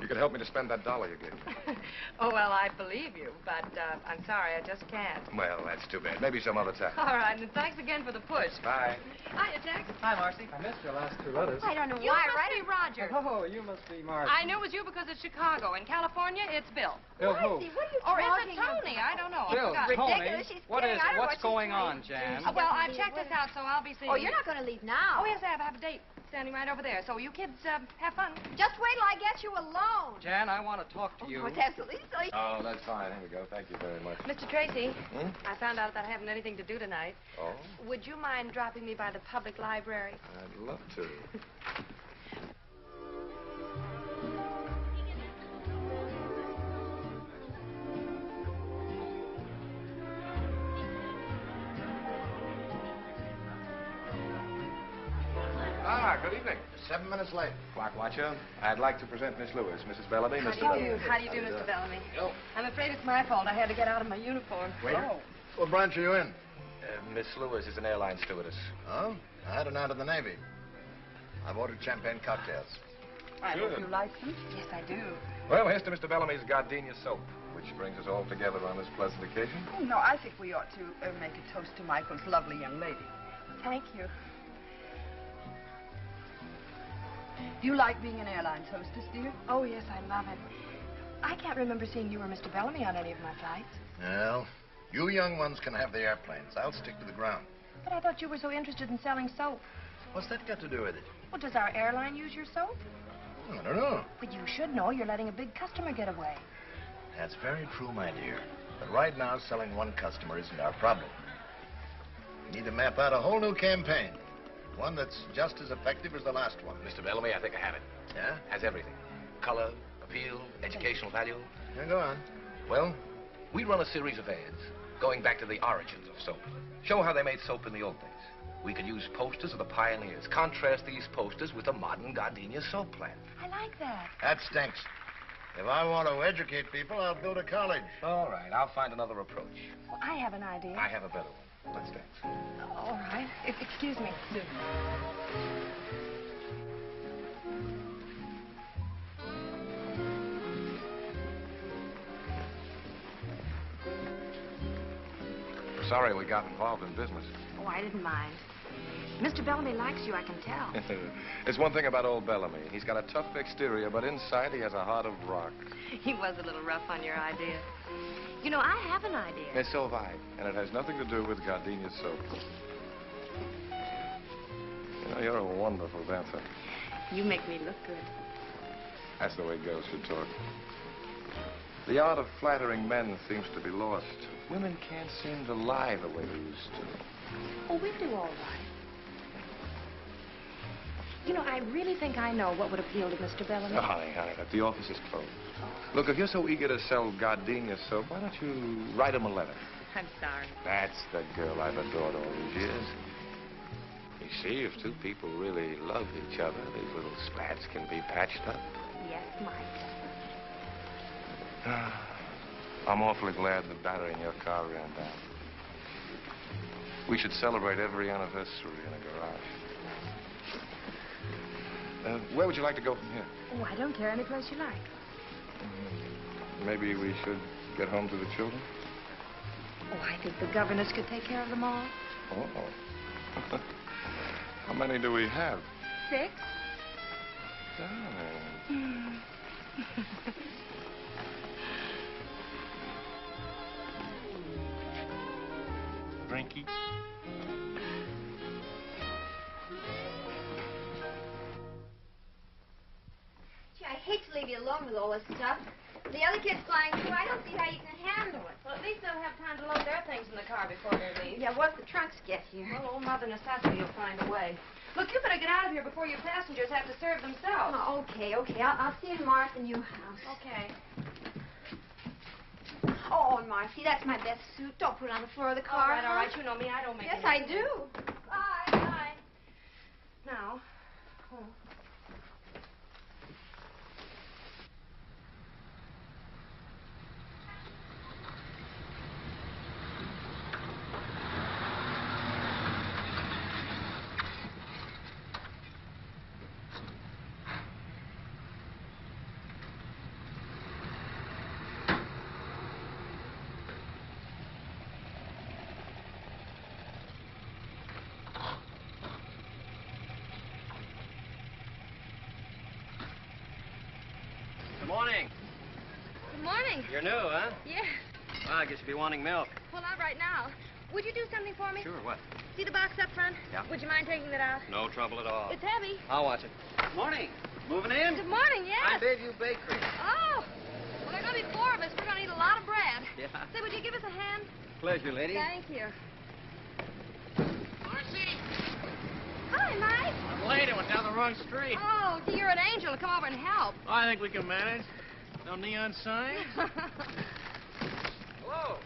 You could help me to spend that $1 you gave me. Oh, well, I believe you, but I'm sorry, I just can't. Well, that's too bad. Maybe some other time. All right, and thanks again for the push. Bye. Hiya, Jack. Hi, Marcy. I missed your last 2 letters. I don't know You why, must right? be Roger. Oh, you must be Marcy. I knew it was you because it's Chicago. In California, it's Bill. Bill who? Marcy, what are you Or is talking it Tony? about? I don't know. Bill, I forgot. Tony. Ridiculous. She's What kidding. is I don't know what's what she's going on, saying. Jan? Well, I've checked this out, so I'll be seeing Oh, you. you're not going to leave now. Oh, yes, I have a date standing right over there. So you kids have fun. Just wait till I get you alone. Jan, I want to talk to you. Oh, it's absolutely silly. Oh, that's fine. Here we go. Thank you very much. Mr. Tracy, Hmm? I found out that I haven't anything to do tonight. Oh, Would you mind dropping me by the public library? I'd love to. Ah, good evening. 7 minutes late. Clock watcher, I'd like to present Miss Lewis, Mrs. Bellamy, Mr. Bellamy. How do you do, Mr. Bellamy? I'm afraid it's my fault. I had to get out of my uniform. Waiter. What branch are you in? Miss Lewis is an airline stewardess. Oh? I had an out of the Navy. I've ordered champagne cocktails. I hope Good. you like them. Yes, I do. Well, here's to Mr. Bellamy's gardenia soap, which brings us all together on this pleasant occasion. Oh, no, I think we ought to make a toast to Michael's lovely young lady. Thank you. Do you like being an airline hostess, dear? Oh, yes, I love it. I can't remember seeing you or Mr. Bellamy on any of my flights. Well, you young ones can have the airplanes. I'll stick to the ground. But I thought you were so interested in selling soap. What's that got to do with it? Well, does our airline use your soap? I don't know. But you should know. You're letting a big customer get away. That's very true, my dear. But right now, selling one customer isn't our problem. We need to map out a whole new campaign. One that's just as effective as the last one. Mr. Bellamy, I think I have it. Yeah? Has everything. Color, appeal, educational value. Yeah, go on. Well, we run a series of ads going back to the origins of soap. Show how they made soap in the old days. We could use posters of the pioneers. Contrast these posters with the modern gardenia soap plant. I like that. That stinks. If I want to educate people, I'll go to college. All right, I'll find another approach. Well, I have an idea. I have a better one. Let's dance. All right. Excuse me. Sorry we got involved in business. Oh, I didn't mind. Mr. Bellamy likes you, I can tell. There's one thing about old Bellamy. He's got a tough exterior, but inside he has a heart of rock. He was a little rough on your idea. You know, I have an idea. And so have I. And it has nothing to do with gardenia soap. You know, you're a wonderful dancer. You make me look good. That's the way girls should talk. The art of flattering men seems to be lost. Women can't seem to lie the way they used to. Oh, we do all right. You know, I really think I know what would appeal to Mr. Bellamy. Oh, honey, the office is closed. Look, if you're so eager to sell gardenia soap, why don't you write him a letter? I'm sorry. That's the girl I've adored all these years. You see, if two people really love each other, these little spats can be patched up. Yes, Mike. I'm awfully glad the battery in your car ran down. We should celebrate every anniversary in a garage. Where would you like to go from here? Oh, I don't care. Any place you like. Maybe we should get home to the children? Oh, I think the governess could take care of them all. Oh. How many do we have? 6. Darling. Drinky. Gee, I hate to leave you alone with all this stuff. The other kids flying through, I don't see how you can handle it. Well, at least they'll have time to load their things in the car before they leave. Yeah, once the trunks get here. Well, old Mother Necessity will find a way. Look, you better get out of here before your passengers have to serve themselves. Oh, okay. I'll see you tomorrow at the new house. Okay. Oh, Marcy, that's my best suit. Don't put it on the floor of the car. All right. You know me. I don't make Yes, any I do. Bye. Bye. Now. Oh. Good morning. Good morning. You're new, huh? Yes. Well, I guess you'll be wanting milk. Well, not right now. Would you do something for me? Sure, what? See the box up front? Yeah. Would you mind taking that out? No trouble at all. It's heavy. I'll watch it. Good morning. Moving in? Good morning, yes. I'm Bayview Bakery. Oh. Well, there are going to be 4 of us. We're going to eat a lot of bread. Yeah. Say, would you give us a hand? Pleasure, lady. Thank you. Marcy! Hi, Mike. I'm late. I went down the wrong street. Oh, gee, you're an angel. Come over and help. I think we can manage. No neon signs? Hello.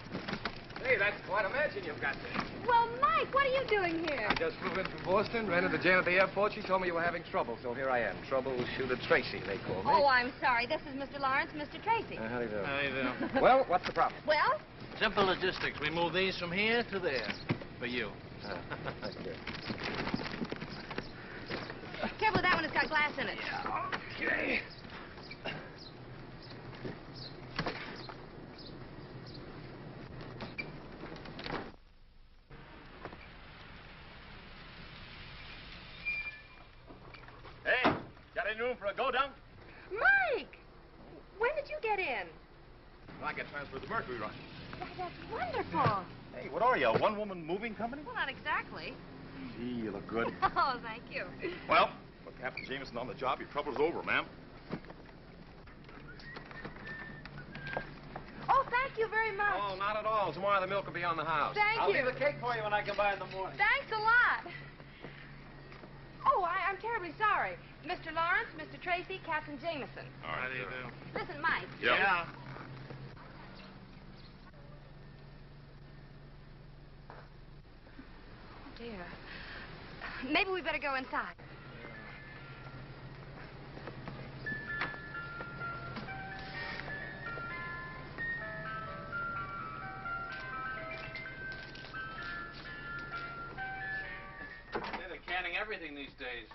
Hey, that's quite a mansion you've got there. Well, Mike, what are you doing here? I just flew in from Boston, ran into Jane at the airport. She told me you were having trouble, so here I am. Troubleshooter Tracy, they call me. Oh, I'm sorry. This is Mr. Lawrence, Mr. Tracy. How do you do? How do you do? Well, what's the problem? Well? Simple logistics. We move these from here to there. For you. Okay. Careful with that one. It's got glass in it. Okay. Hey, got any room for a go-dunk? Mike! When did you get in? I get transferred to Mercury Run. That's wonderful. Hey, what are you, a one-woman moving company? Well, not exactly. Gee, you look good. Oh, thank you. Well, with Captain Jameson on the job, your trouble's over, ma'am. Oh, thank you very much. Oh, not at all. Tomorrow the milk will be on the house. Thank I'll you. leave a cake for you when I come by in the morning. Thanks a lot. Oh, I'm terribly sorry. Mr. Lawrence, Mr. Tracy, Captain Jameson. All right. How do you do? Listen, Mike. Yeah. Oh, dear. Maybe we better go inside. They're canning everything these days.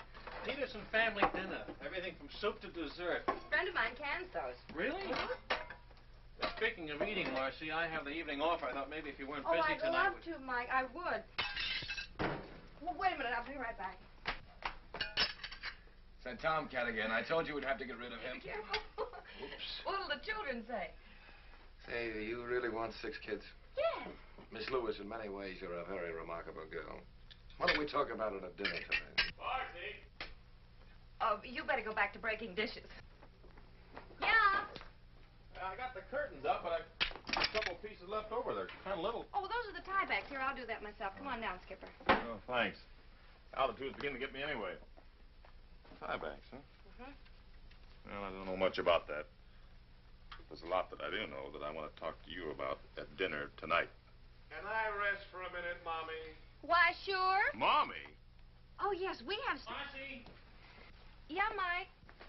Peterson family dinner. Everything from soup to dessert. A friend of mine cans those. Really? Speaking of eating, Marcy, I have the evening off. I thought maybe if you weren't Oh, busy I'd tonight... love to, Mike. I would. Well, wait a minute. I'll be right back. Said Tomcat again. I told you we'd have to get rid of him. Careful. Oops. What'll the children say? Say, you really want 6 kids? Yes. Miss Lewis, in many ways, you're a very remarkable girl. Why don't we talk about it at dinner tonight? Marcy! Oh, you better go back to breaking dishes. Yeah. I got the curtains up, but a couple pieces left over. They're kind of little. Oh, those are the tiebacks. Here, I'll do that myself. Come on down, Skipper. Oh, thanks. Altitude's beginning to get me anyway. Tiebacks, huh? Mm-hmm. Well, I don't know much about that. There's a lot that I do know that I want to talk to you about at dinner tonight. Can I rest for a minute, Mommy? Why, sure. Mommy? Oh, yes, we have... Marcy! Yeah, Mike?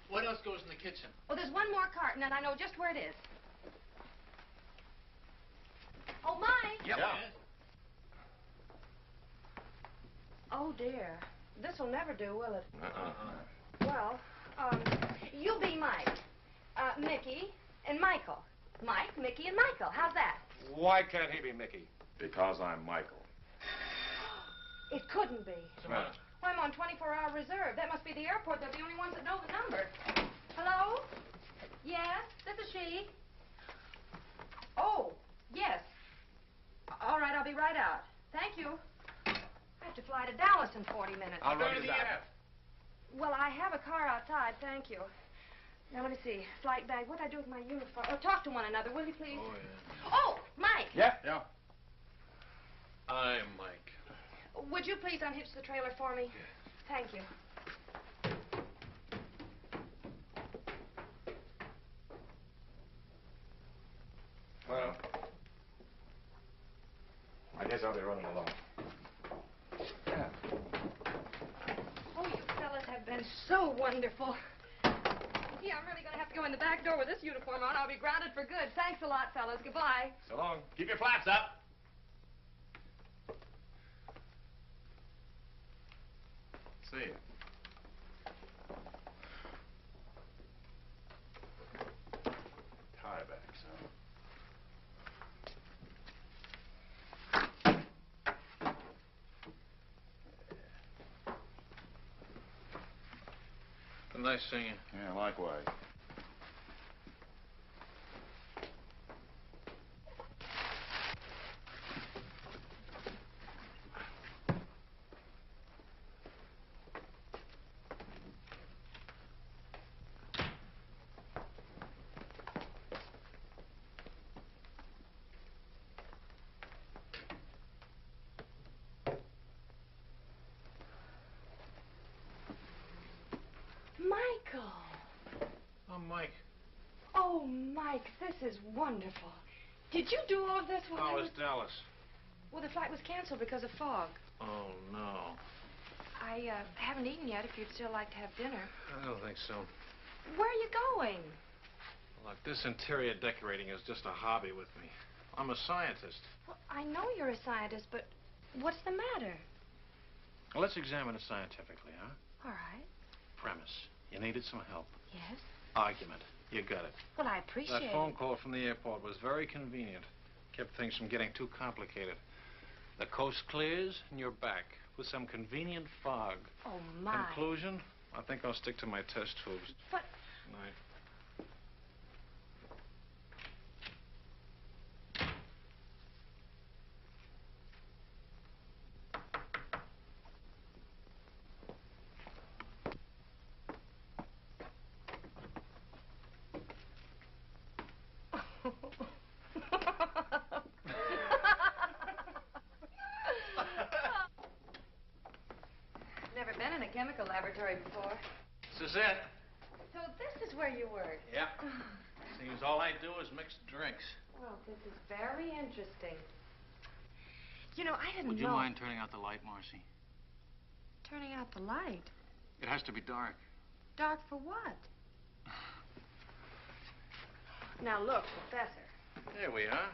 What else goes in the kitchen? Oh, there's one more carton, and I know just where it is. Oh, Mike? Yep. Yeah. Oh, dear. This'll never do, will it? Uh-uh. Well, you be Mike, Mickey, and Michael. Mike, Mickey, and Michael. How's that? Why can't he be Mickey? Because I'm Michael. It couldn't be. Well, I'm on 24-hour reserve. That must be the airport. They're the only ones that know the number. Hello? Yes, this is she. Oh, yes. All right, I'll be right out. Thank you. I have to fly to Dallas in 40 minutes. I'll run you down. Well, I have a car outside, thank you. Now, let me see. Flight bag. What'd I do with my uniform? Oh, talk to one another, will you, please? Oh, yeah. Oh, Mike. Yeah? yeah. I'm Mike. Would you please unhitch the trailer for me? Thank you. Well, I guess I'll be running along. Yeah. Oh, you fellas have been so wonderful. Yeah, I'm really going to have to go in the back door with this uniform on. I'll be grounded for good. Thanks a lot, fellas. Goodbye. So long. Keep your flaps up. See ya. Tiebacks, huh? Nice seeing you. Yeah, likewise. Michael. I'm Mike. Oh, Mike, this is wonderful. Did you do all of this while I How was... is Dallas? Well, the flight was canceled because of fog. Oh, no. I haven't eaten yet if you'd still like to have dinner. I don't think so. Where are you going? Look, this interior decorating is just a hobby with me. I'm a scientist. Well, I know you're a scientist, but what's the matter? Well, let's examine it scientifically, huh? All right. Premise. You needed some help. Yes? Argument. You got it. Well, I appreciate That phone call from the airport was very convenient. Kept things from getting too complicated. The coast clears and you're back with some convenient fog. Oh, my. Conclusion? I think I'll stick to my test tubes. But... Night. Never been in a chemical laboratory before. This is it. So this is where you work? Yeah. Seems all I do is mix drinks. Well, this is very interesting. You know, I didn't Would know... you mind turning out the light, Marcy? Turning out the light? It has to be dark. Dark for what? Now, look, Professor. There we are.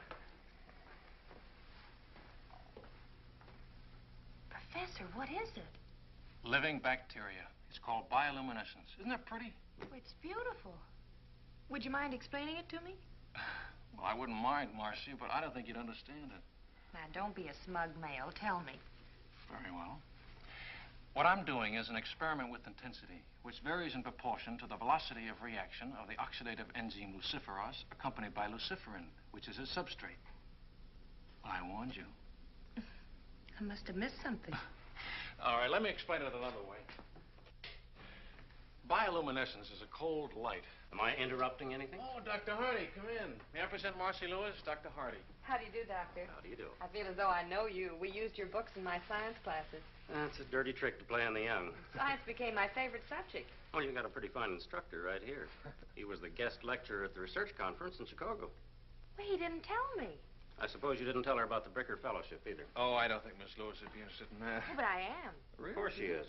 Professor, what is it? Living bacteria. It's called bioluminescence. Isn't that pretty? Oh, it's beautiful. Would you mind explaining it to me? Well, I wouldn't mind, Marcy, but I don't think you'd understand it. Now, don't be a smug male. Tell me. Very well. What I'm doing is an experiment with intensity, which varies in proportion to the velocity of reaction of the oxidative enzyme luciferase, accompanied by luciferin, which is its substrate. I warned you. I must have missed something. All right, let me explain it another way. Bioluminescence is a cold light. Am I interrupting anything? Oh, Dr. Hardy, come in. May I present Marcy Lewis, Dr. Hardy. How do you do, Doctor? How do you do? I feel as though I know you. We used your books in my science classes. That's a dirty trick to play on the young. Science became my favorite subject. Oh, you got a pretty fine instructor right here. He was the guest lecturer at the research conference in Chicago. Well, he didn't tell me. I suppose you didn't tell her about the Bricker Fellowship either. Oh, I don't think Miss Lewis would be interested in that. Oh, but I am. Of course she is.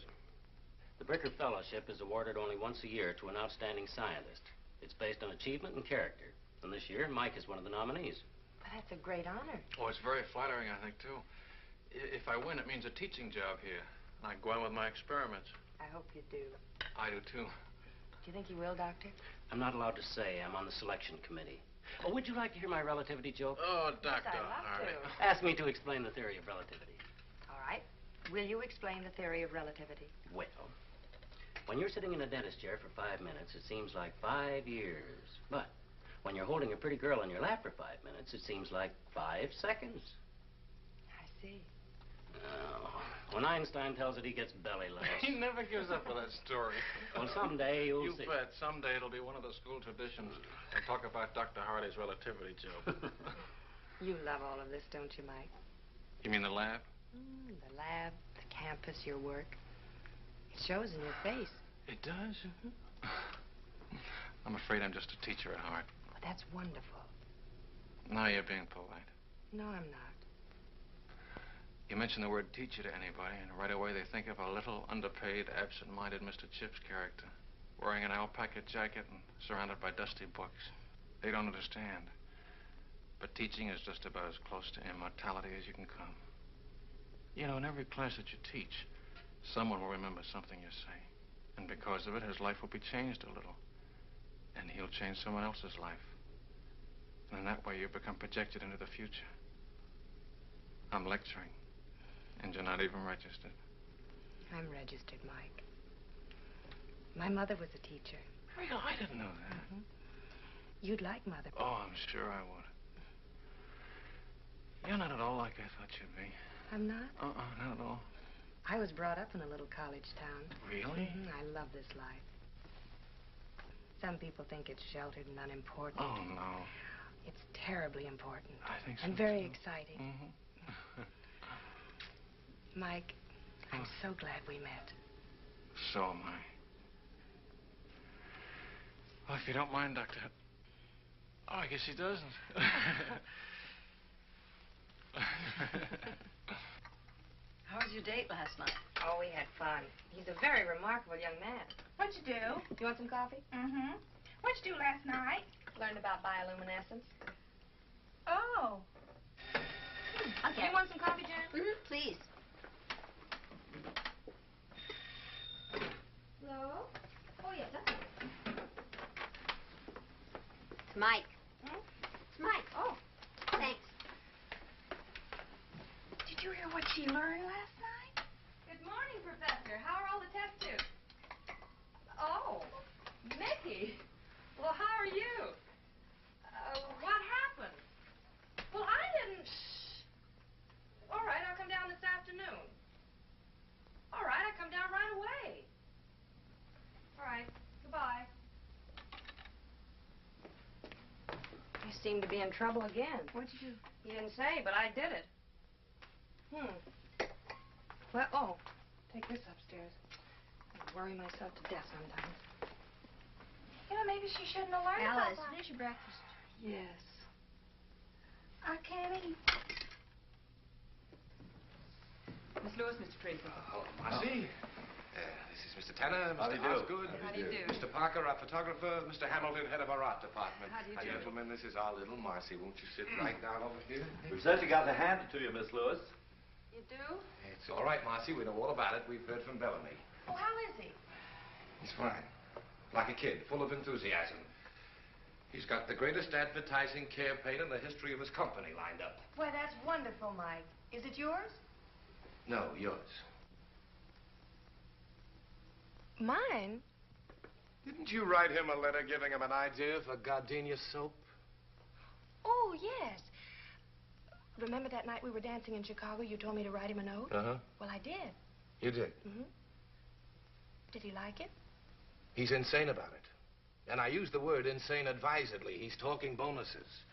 The Bricker Fellowship is awarded only once a year to an outstanding scientist. It's based on achievement and character. And this year, Mike is one of the nominees. But that's a great honor. Oh, it's very flattering, I think, too. If I win, it means a teaching job here. And I can go on with my experiments. I hope you do. I do, too. Do you think you will, Doctor? I'm not allowed to say. I'm on the selection committee. Oh, would you like to hear my relativity joke? Oh, Doctor I'd love Hardy. to. Ask me to explain the theory of relativity. All right. Will you explain the theory of relativity? Well, when you're sitting in a dentist chair for 5 minutes, it seems like 5 years. But when you're holding a pretty girl in your lap for 5 minutes, it seems like 5 seconds. I see. Oh, when Einstein tells it, he gets belly laughs. He never gives up with that story. Well, someday you'll You see. bet. Someday it'll be one of the school traditions. I'll talk about Dr. Hardy's relativity joke. You love all of this, don't you, Mike? You mean the lab? The lab, the campus, your work. It shows in your face. It does? I'm afraid I'm just a teacher at heart. But that's wonderful. Now you're being polite. No, I'm not. You mention the word teacher to anybody, and right away they think of a little, underpaid, absent-minded Mr. Chips character, wearing an alpaca jacket and surrounded by dusty books. They don't understand. But teaching is just about as close to immortality as you can come. You know, in every class that you teach, someone will remember something you say. And because of it, his life will be changed a little. And he'll change someone else's life. And in that way, you become projected into the future. I'm lecturing. And you're not even registered. I'm registered, Mike. My mother was a teacher. Really? I didn't know that. You'd like Mother. Oh, I'm sure I would. You're not at all like I thought you'd be. I'm not? Not at all. I was brought up in a little college town. Really? I love this life. Some people think it's sheltered and unimportant. Oh, no. It's terribly important. I think so, And very too. exciting. Mike, I'm so glad we met. So am I. Well, if you don't mind, Doctor... Oh, I guess he doesn't. How was your date last night? Oh, we had fun. He's a very remarkable young man. What'd you do? You want some coffee? Mm-hmm. What'd you do last night? Learned about bioluminescence. Oh. Okay. You want some coffee, Jan? Mm-hmm. Please. Hello? Oh, yes, that's it. It's Mike. Hmm? It's Mike. Oh. Thanks. Did you hear what she learned last night? Good morning, Professor. How are all the test tubes? Oh, Mickey. Well, how are you? What happened? Well, I didn't... All right, I'll come down this afternoon. All right, I'll come down right away. All right, goodbye. You seem to be in trouble again. What'd you do? He didn't say, but I did it. Well, oh, take this upstairs. I worry myself to death sometimes. You know, maybe she shouldn't have learned Alice, about that. finish your breakfast. Yes. I can't eat. Miss Lewis, Mr. Tracy. Hello, Marcy. This is Mr. Tanner, How do Mr. you do? Osgood. How do you do? Mr. Parker, our photographer. Mr. Hamilton, head of our art department. How do you do? Gentlemen, this is our little Marcy. Won't you sit right down over here? We've certainly got to hand it to you, Miss Lewis. You do? It's all right, Marcy. We know all about it. We've heard from Bellamy. Oh, how is he? He's fine. Like a kid, full of enthusiasm. He's got the greatest advertising campaign in the history of his company lined up. Well, that's wonderful, Mike. Is it yours? No, yours. Mine? Didn't you write him a letter giving him an idea for gardenia soap? Oh, yes. Remember that night we were dancing in Chicago? You told me to write him a note? Uh-huh. Well, I did. You did? Mm-hmm. Did he like it? He's insane about it. And I use the word insane advisedly. He's talking bonuses.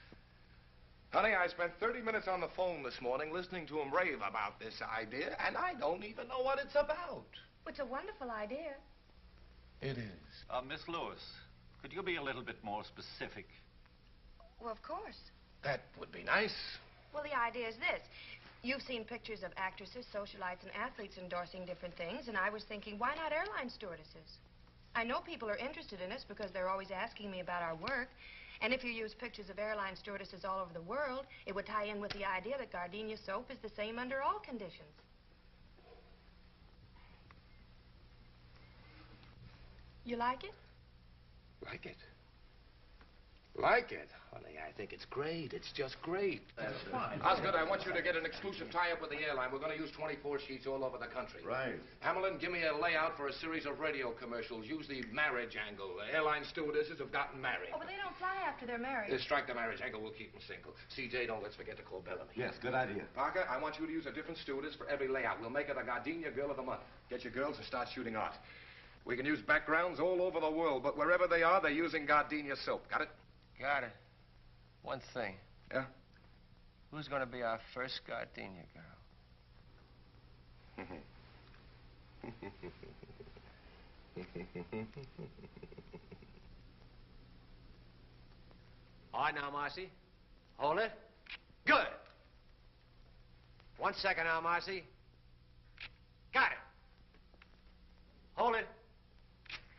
Honey, I spent 30 minutes on the phone this morning listening to him rave about this idea, and I don't even know what it's about. It's a wonderful idea. It is. Miss Lewis, could you be a little bit more specific? Well, of course. That would be nice. Well, the idea is this. You've seen pictures of actresses, socialites, and athletes endorsing different things, and I was thinking, why not airline stewardesses? I know people are interested in us because they're always asking me about our work. And if you use pictures of airline stewardesses all over the world, it would tie in with the idea that gardenia soap is the same under all conditions. You like it? Like it? Like it? Honey, I think it's great. It's just great. That's fine. Osgood, I want you to get an exclusive tie-up with the airline. We're going to use 24 sheets all over the country. Right. Hamilton, give me a layout for a series of radio commercials. Use the marriage angle. The airline stewardesses have gotten married. Oh, but they don't fly after they're married. Strike the marriage angle. We'll keep them single. CJ, don't let's forget to call Bellamy. Yes, good idea. Parker, I want you to use a different stewardess for every layout. We'll make her the Gardenia Girl of the Month. Get your girls and start shooting art. We can use backgrounds all over the world, but wherever they are, they're using Gardenia soap. Got it? Got it. One thing. Yeah? Who's going to be our first gardenia girl? All right, now, Marcy. Hold it. Good. 1 second now, Marcy. Got it. Hold it.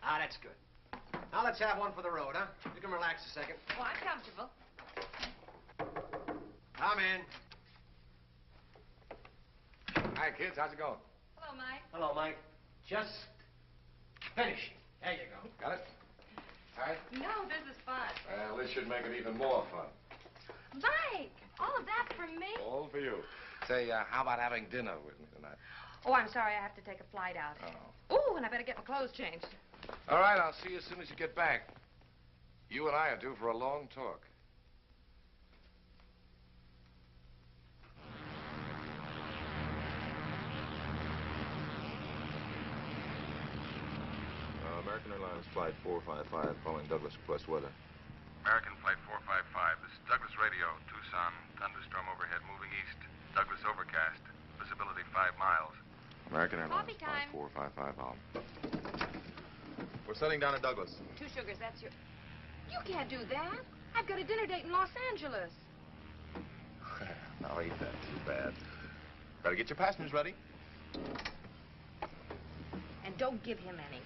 Ah, that's good. Now let's have one for the road, huh? You can relax a second. Oh, I'm comfortable. Come in. Hi, kids. How's it going? Hello, Mike. Hello, Mike. Just finishing. There you go. Got it? All right? No, this is fun. Well, this should make it even more fun. Mike, all of that for me? All for you. Say, how about having dinner with me tonight? Oh, I'm sorry. I have to take a flight out. Oh. Ooh, and I better get my clothes changed. All right, I'll see you as soon as you get back. You and I are due for a long talk. American Airlines Flight 455 calling Douglas request weather. American Flight 455. This is Douglas Radio. Tucson, thunderstorm overhead moving east. Douglas overcast. Visibility 5 miles. American Airlines Coffee time. Flight 455 on. We're setting down at Douglas. 2 sugars, that's your... You can't do that. I've got a dinner date in Los Angeles. Oh, ain't that too bad? Better get your passengers ready. And don't give him any.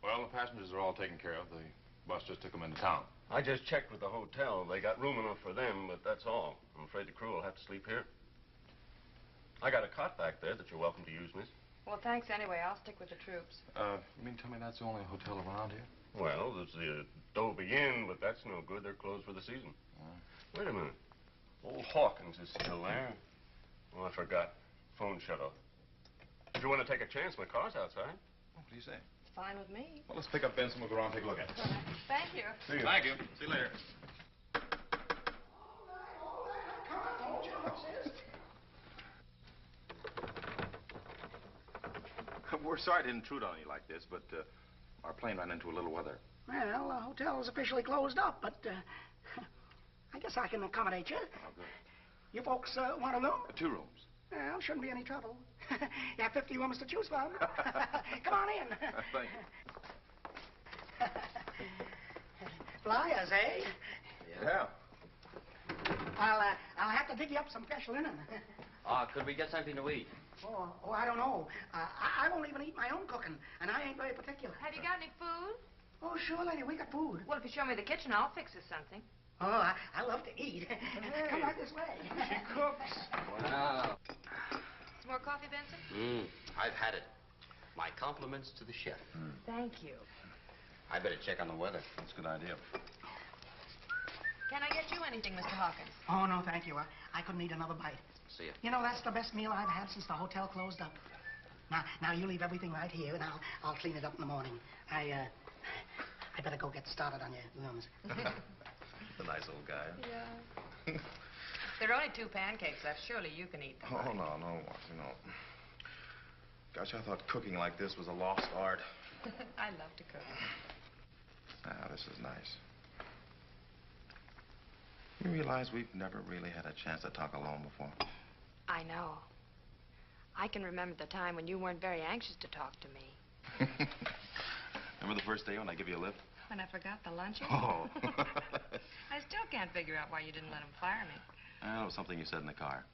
Well, the passengers are all taken care of. The bus just took them into town. I just checked with the hotel. They got room enough for them, but that's all. I'm afraid the crew will have to sleep here. I got a cot back there that you're welcome to use, miss. Well, thanks anyway. I'll stick with the troops. You mean tell me that's the only hotel around here? Well, there's the Adobe Inn, but that's no good. They're closed for the season. Wait a minute. Old Hawkins is still there. Oh, I forgot. Phone shut off. If you want to take a chance, my car's outside. What do you say? Fine with me. Well, let's pick up Benson. We'll go around and take a look at it. Thank you. See you. Thank you. See you later. We're sorry to intrude on you like this, but our plane ran into a little weather. Well, the hotel is officially closed up, but I guess I can accommodate you. Oh, good. You folks want a room? 2 rooms. Well, shouldn't be any trouble. You have 50 rooms to choose from. Come on in. Thank you. Flyers, eh? Yeah. I'll have to dig you up some fresh linen. Could we get something to eat? Oh, I don't know. I won't even eat my own cooking, and I ain't very particular. Have you got any food? Oh, sure, lady, we got food. Well, if you show me the kitchen, I'll fix us something. Oh, I love to eat. Come right this way. She cooks. Wow. Some more coffee, Benson? I've had it. My compliments to the chef. Thank you. I better check on the weather. That's a good idea. Can I get you anything, Mr. Hawkins? Oh, no, thank you. I couldn't eat another bite. See ya. You know, that's the best meal I've had since the hotel closed up. Now you leave everything right here, and I'll clean it up in the morning. I better go get started on your rooms. The nice old guy. Yeah. There are only 2 pancakes left. Surely you can eat them. Oh, no, Marcy, no. Gosh, I thought cooking like this was a lost art. I love to cook. Now, this is nice. You realize we've never really had a chance to talk alone before? I know. I can remember the time when you weren't very anxious to talk to me. Remember the first day when I gave you a lift? When I forgot the luncheon? Oh. I still can't figure out why you didn't let him fire me. It was something you said in the car.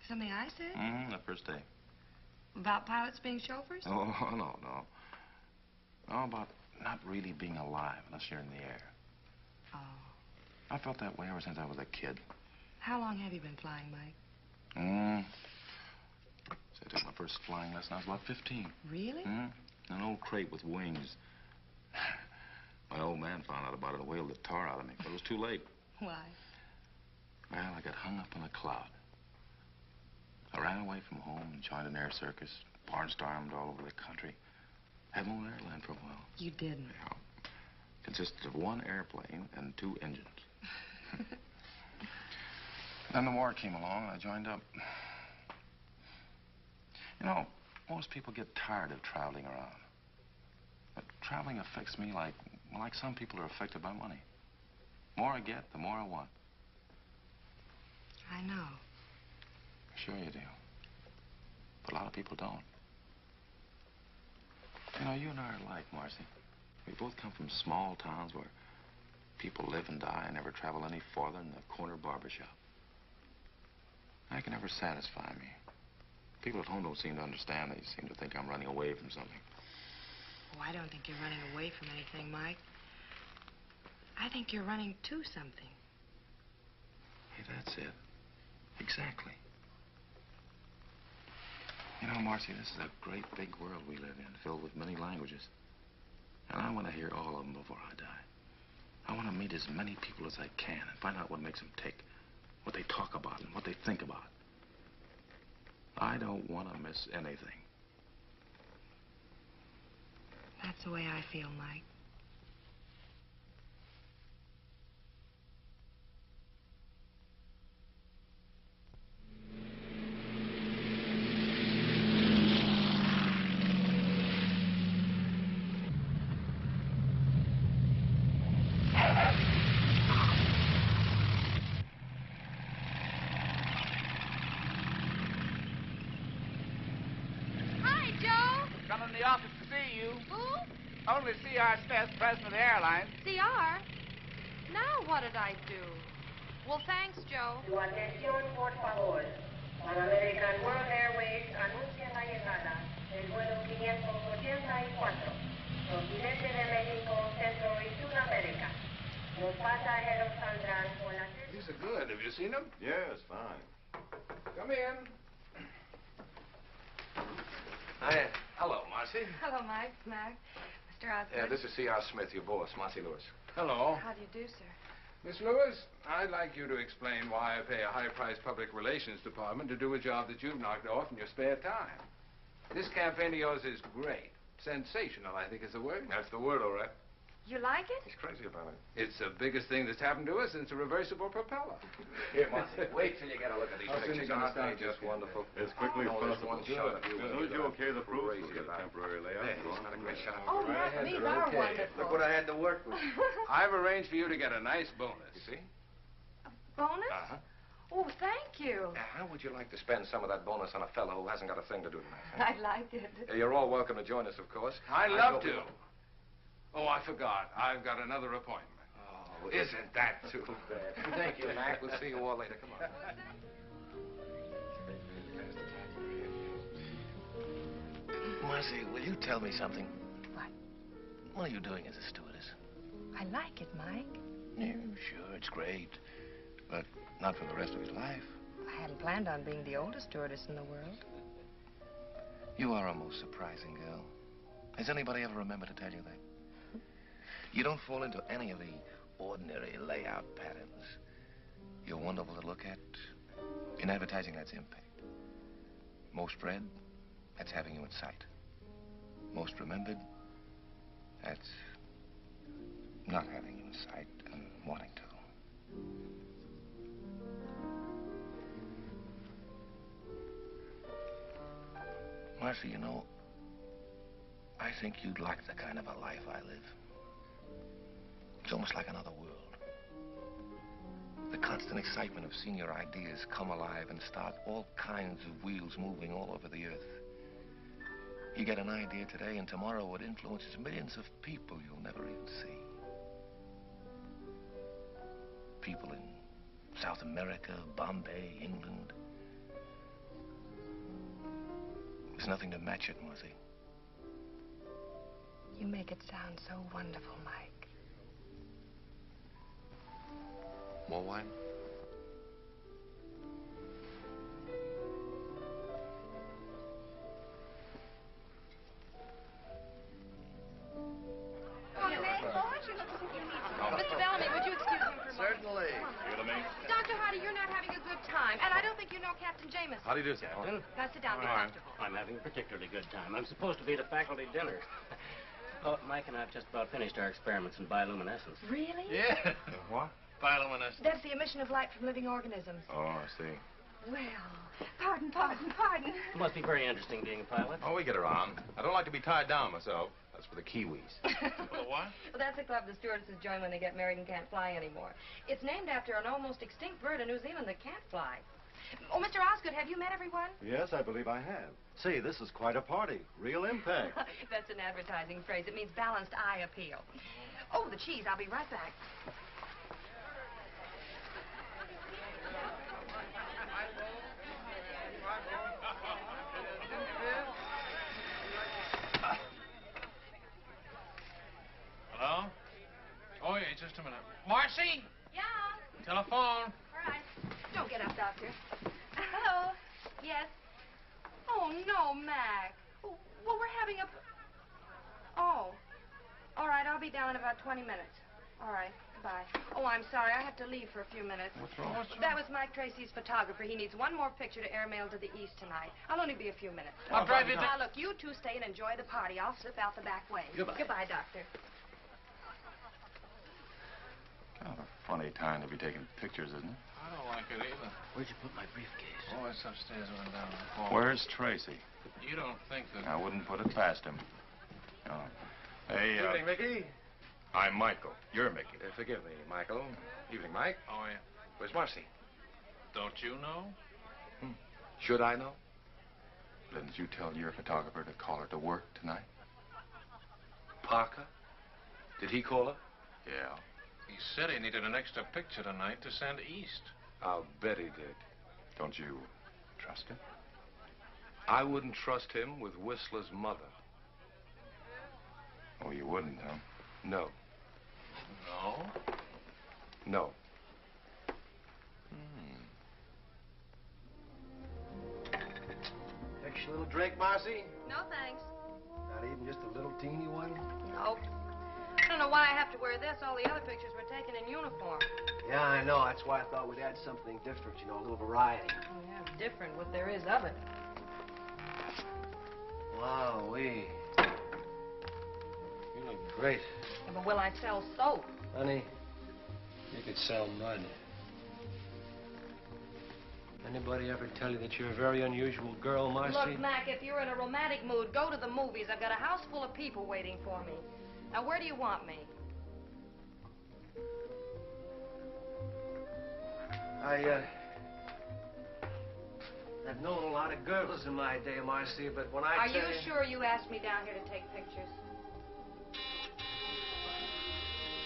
Something I said? The first day. About pilots being chauffeurs? Oh, no. No, about not really being alive unless you're in the air. Oh. I felt that way ever since I was a kid. How long have you been flying, Mike? So I took my first flying lesson. I was about 15. Really? An old crate with wings. My old man found out about it and whaled the tar out of me, but it was too late. Why? Well, I got hung up in a cloud. I ran away from home and joined an air circus, barnstormed all over the country. Had my own airline for a while. You didn't? Yeah. Consisted of 1 airplane and 2 engines. Then the war came along and I joined up. You know, most people get tired of traveling around. But traveling affects me like some people are affected by money. The more I get, the more I want. I know. Sure you do. But a lot of people don't. You know, you and I are alike, Marcy. We both come from small towns where people live and die and never travel any farther than the corner barber shop. That can never satisfy me. People at home don't seem to understand. They seem to think I'm running away from something. Oh, I don't think you're running away from anything, Mike. I think you're running to something. Hey, that's it. Exactly. You know, Marcy, this is a great big world we live in, filled with many languages. And I want to hear all of them before I die. I want to meet as many people as I can and find out what makes them tick, what they talk about, and what they think about. I don't want to miss anything. That's the way I feel, Mike. someone in the office to see you. Who? Only C.R. Smith, president of the airline. CR? Now what did I do? Well, thanks, Joe. Su atención, por favor. Pan American World Airways anuncia la llegada del vuelo 584, procedente de México, Centro y Sudamérica. Los pasajeros saldrán por la... These are good. Have you seen them? Yes, fine. Come in. Hi. Hello, Marcy. Hello, Mike. Mac. Mr. Osgood. Yeah, this is C.R. Smith, your boss, Marcy Lewis. Hello. How do you do, sir? Miss Lewis, I'd like you to explain why I pay a high-priced public relations department to do a job that you've knocked off in your spare time. This campaign of yours is great. Sensational, I think is the word. That's the word, all right. You like it? He's crazy about it. It's the biggest thing that's happened to us since a reversible propeller. Here, Marcy, wait till you get a look at these How soon pictures. you gonna Aren't they start just this? wonderful? As quickly as Oh, there's possible. one shot of you. As soon as you okay the proof, we'll get a about it. temporary layout. There, he's got a great shot. Oh, yes, these are wonderful. Look what I had to work with. I've arranged for you to get a nice bonus. You see? Bonus? Uh-huh. Oh, thank you. Now, how would you like to spend some of that bonus on a fellow who hasn't got a thing to do tonight? Huh? I'd like it. You're all welcome to join us, of course. I'd love to. Oh, I forgot. I've got another appointment. Oh, isn't that too bad? Thank you, Mac. We'll see you all later. Come on. Marcy, will you tell me something? What? What are you doing as a stewardess? I like it, Mike. Yeah, sure, it's great. But not for the rest of your life. I hadn't planned on being the oldest stewardess in the world. You are a most surprising girl. Has anybody ever remembered to tell you that? You don't fall into any of the ordinary layout patterns. You're wonderful to look at. In advertising, that's impact. Most read, that's having you in sight. Most remembered, that's not having you in sight and wanting to. Marcy, you know, I think you'd like the kind of a life I live. It's almost like another world. The constant excitement of seeing your ideas come alive and start all kinds of wheels moving all over the earth. You get an idea today, and tomorrow it influences millions of people you'll never even see. People in South America, Bombay, England. There's nothing to match it, Marcy. You make it sound so wonderful, Mike. More wine? Mr. Bellamy, would you excuse him for a moment? Certainly. You to me? Dr. Hardy, you're not having a good time, and I don't think you know Captain Jameson. How do you do, sir? Now sit down, be comfortable. I'm having a particularly good time. I'm supposed to be at a faculty dinner. Oh, Mike and I have just about finished our experiments in bioluminescence. Really? Yeah. What? Bioluminescence. That's the emission of light from living organisms. Oh, I see. Well, pardon. It must be very interesting being a pilot. Oh, we get around. I don't like to be tied down myself. That's for the Kiwis. For the what? Well, that's a club the stewardesses join when they get married and can't fly anymore. It's named after an almost extinct bird in New Zealand that can't fly. Oh, Mr. Osgood, have you met everyone? Yes, I believe I have. Say, this is quite a party. Real impact. That's an advertising phrase. It means balanced eye appeal. Oh, the cheese. I'll be right back. Hello? Oh, yeah, just a minute. Marcy? Yeah? Telephone. All right. Don't get up, Doctor. Hello? Yes? Oh, no, Mac. Well, we're having a... Oh. All right, I'll be down in about 20 minutes. All right, goodbye. Oh, I'm sorry. I have to leave for a few minutes. What's wrong? That was Mike Tracy's photographer. He needs one more picture to airmail to the east tonight. I'll only be a few minutes. I'll drive you Now, look, you two stay and enjoy the party. I'll slip out the back way. Goodbye. Goodbye, Doctor. Kind of a funny time to be taking pictures, isn't it? I don't like it either. Where'd you put my briefcase? Oh, it's upstairs and down the hall. Where's Tracy? You don't think that... I wouldn't put it past him. No. Hey, Evening, Mickey. I'm Michael. You're Mickey. Forgive me, Michael. Evening, Mike. Oh, yeah. Where's Marcy? Don't you know? Should I know? Didn't you tell your photographer to call her to work tonight? Parker? Did he call her? Yeah. He said he needed an extra picture tonight to send east. I'll bet he did. Don't you trust him? I wouldn't trust him with Whistler's mother. Oh, you wouldn't, huh? No. No? No. Extra little drink, Marcy? No, thanks. Not even just a little teeny one? Nope. I don't know why I have to wear this. All the other pictures were taken in uniform. Yeah, I know. That's why I thought we'd add something different, you know, a little variety. Yeah, different what there is of it. Wowee. You look great. Yeah, but will I sell soap? Honey, you could sell mud. Anybody ever tell you that you're a very unusual girl, Marcy? Look, Mac, if you're in a romantic mood, go to the movies. I've got a house full of people waiting for me. Now, where do you want me? I've known a lot of girls in my day, Marcy, but when I Are tell you sure you asked me down here to take pictures?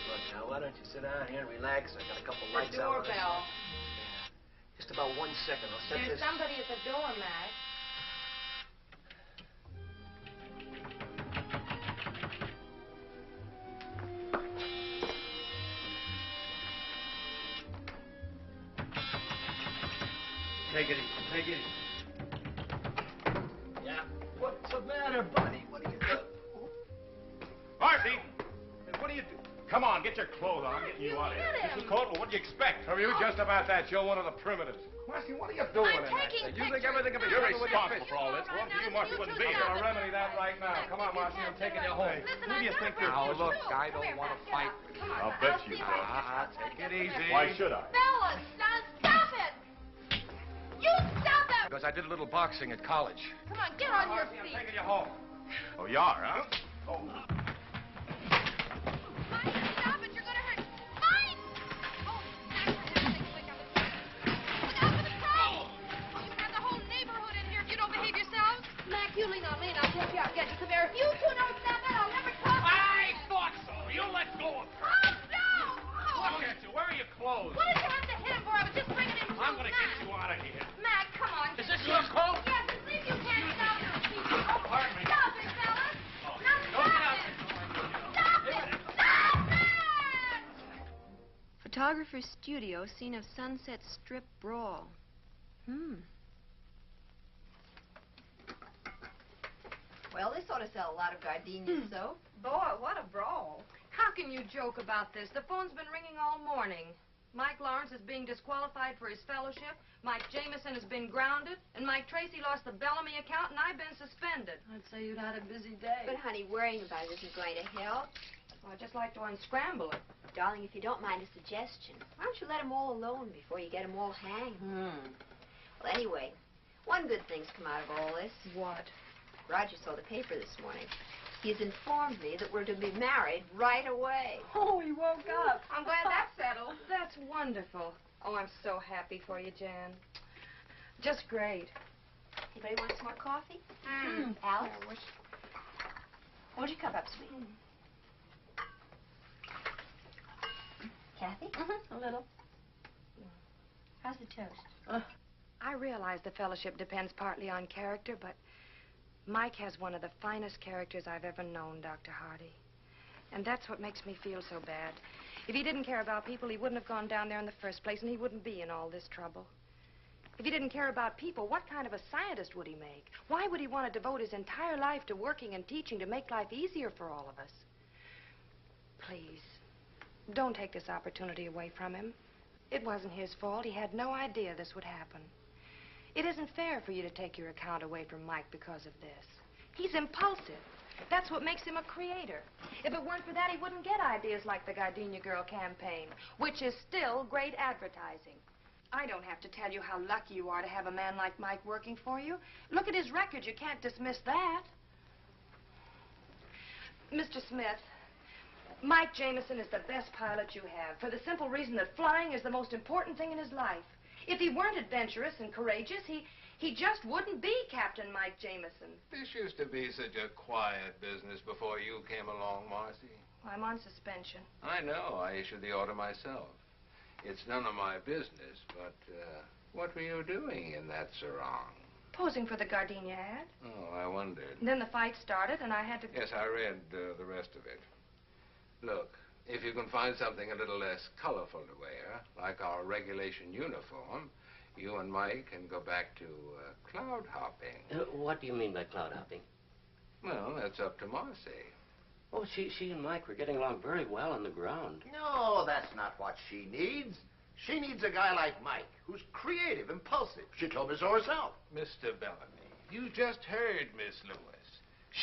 Look, now, why don't you sit down here and relax? I got a couple lights The out. doorbell. Just about 1 second. I'll set There's this. somebody at the door, Mac. Take it easy. Take it easy. Yeah. What's the matter, buddy? What are you doing? Marcy! What are you doing? Come on, get your clothes on. I'm getting you out of here. This is cold. Well, what do you expect? From you, just about that. You're one of the primitives. Marcy, what are you doing in that taking thing? You think everything can be You're covered with your responsible fish? for all this. Well, you, Marcy, wouldn't be I'm here. going to remedy that right now. Come on, Marcy, I'm taking you home. Who do you think you're Now, fooling? look, I don't want to fight with you. I'll bet you do. Take it easy. Why should I? Fellas, now stop it! You stop it! Because I did a little boxing at college. Come on, get on your Marcy, I'm feet. taking you home. Oh, you are, huh? Oh. Mike, stop it. You're going to hurt. Mike! Oh, Max, for heaven's sake, wake up. Look out for the crow! Oh, you have the whole neighborhood in here if you don't behave yourselves. Mac, you lean on me and I'll take you out. Get you. Come here. If you two don't stop it, I'll never talk. I thought so. You let go of her. Oh, no! Oh. Look at you. Where are your clothes? What did you have to hit him for? I was just bringing him I'm going to get you out of here. Mac, come on. Is this your coat? Yes, and see if you can't stop it. Oh, Pardon me. stop it, fellas. Now Don't get stop out. it. Stop it. Stop it! Photographer's studio, scene of Sunset Strip brawl. Well, this ought to sell a lot of gardenias, so. Boy, what a brawl. How can you joke about this? The phone's been ringing all morning. Mike Lawrence is being disqualified for his fellowship. Mike Jameson has been grounded. And Mike Tracy lost the Bellamy account, and I've been suspended. I'd say you'd had a busy day. But, honey, worrying about it isn't going to help. Well, I'd just like to unscramble it. Darling, if you don't mind a suggestion, why don't you let them all alone before you get them all hanged? Well, anyway, one good thing's come out of all this. What? Roger saw the paper this morning. He's informed me that we're to be married right away. Oh, he woke up. I'm glad that's settled. That's wonderful. Oh, I'm so happy for you, Jan. Just great. Anybody want some more coffee? Alice? Won't you come up, sweetie? Kathy? A little. How's the toast? I realize the fellowship depends partly on character, but Mike has one of the finest characters I've ever known, Dr. Hardy. And that's what makes me feel so bad. If he didn't care about people, he wouldn't have gone down there in the first place, and he wouldn't be in all this trouble. If he didn't care about people, what kind of a scientist would he make? Why would he want to devote his entire life to working and teaching to make life easier for all of us? Please, don't take this opportunity away from him. It wasn't his fault. He had no idea this would happen. It isn't fair for you to take your account away from Mike because of this. He's impulsive. That's what makes him a creator. If it weren't for that, he wouldn't get ideas like the Gardenia Girl campaign, which is still great advertising. I don't have to tell you how lucky you are to have a man like Mike working for you. Look at his record. You can't dismiss that. Mr. Smith, Mike Jameson is the best pilot you have, for the simple reason that flying is the most important thing in his life. If he weren't adventurous and courageous, He just wouldn't be Captain Mike Jameson. This used to be such a quiet business before you came along, Marcy. I'm on suspension. I know. I issued the order myself. It's none of my business, but what were you doing in that sarong? Posing for the Gardenia ad. Oh, I wondered. And then the fight started, and I had to... Yes, I read the rest of it. Look, if you can find something a little less colorful to wear, like our regulation uniform, you and Mike can go back to cloud hopping. What do you mean by cloud hopping? Well, that's up to Marcy. Oh, she and Mike were getting along very well on the ground. No, that's not what she needs. She needs a guy like Mike, who's creative, impulsive. She told me so herself. Mr. Bellamy, you just heard Miss Lewis.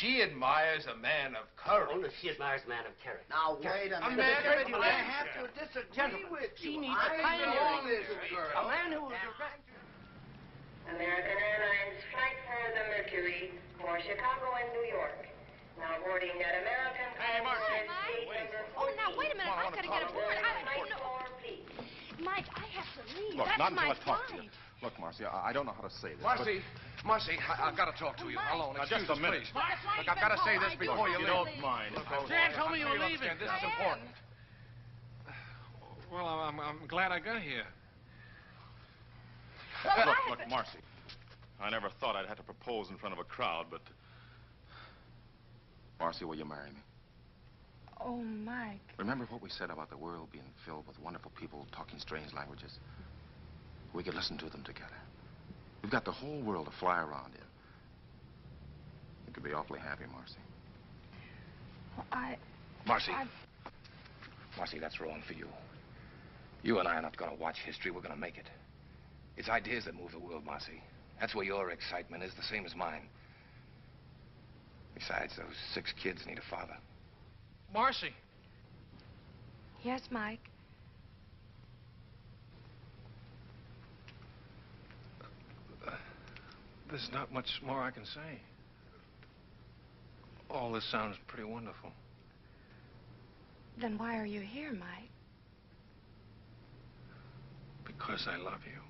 She admires a man of courage. Oh, no, she admires a man of character. Now, wait a minute. man of I have to disagree with you. She needs I a pioneer. know this girl. A man who will direct. American Airlines Flight for the Mercury for Chicago and New York. Now boarding at American Airlines. Oh, now, wait a minute. I've got to get aboard. I don't know. Mike, I have to leave. Look, That's not until my I talk to you. flight. Look, Marcy, I don't know how to say this. Marcy, Marcy, I've got to talk to you. Alone. Now, just a minute. Please. Look, I've got to say this before you leave. don't mind. Jan told me you were leaving. This is important. Well, I'm glad I got here. Look, Marcy. I never thought I'd have to propose in front of a crowd, but... Marcy, will you marry me? Oh, Mike. Remember what we said about the world being filled with wonderful people talking strange languages? We could listen to them together. We've got the whole world to fly around in. You could be awfully happy, Marcy. Well, Marcy. Marcy, that's wrong for you. You and I are not going to watch history. We're going to make it. It's ideas that move the world, Marcy. That's where your excitement is, the same as mine. Besides, those 6 kids need a father. Marcy. Yes, Mike. There's not much more I can say. All this sounds pretty wonderful. Then why are you here, Mike? Because I love you.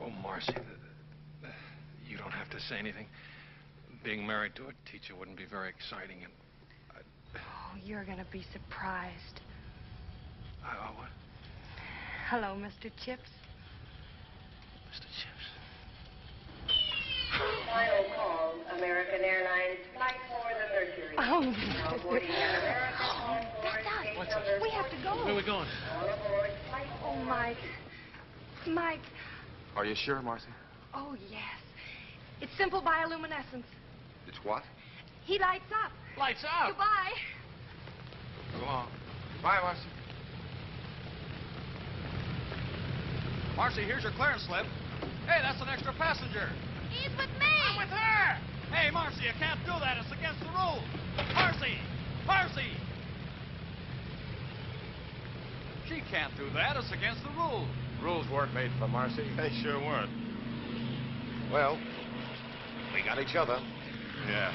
Oh, Marcy, you don't have to say anything. Being married to a teacher wouldn't be very exciting, and Oh, you're going to be surprised. What? Hello, Mr. Chips. Mr. Chips. Final call, American Airlines Flight for the Mercury. Oh, Now boarding at American That's us. We have to go. Where are we going? All aboard Flight Oh, Mike. Mike. Are you sure, Marcy? Oh, yes. It's simple bioluminescence. It's what? He lights up. Lights up. Goodbye. Go on. Bye, Marcy. Marcy, here's your clearance slip. Hey, that's an extra passenger. He's with me. I'm with her. Hey, Marcy, you can't do that. It's against the rules. Marcy! Marcy! She can't do that. It's against the rules. Rules weren't made for Marcy. They sure weren't. Well, we got each other. Yeah.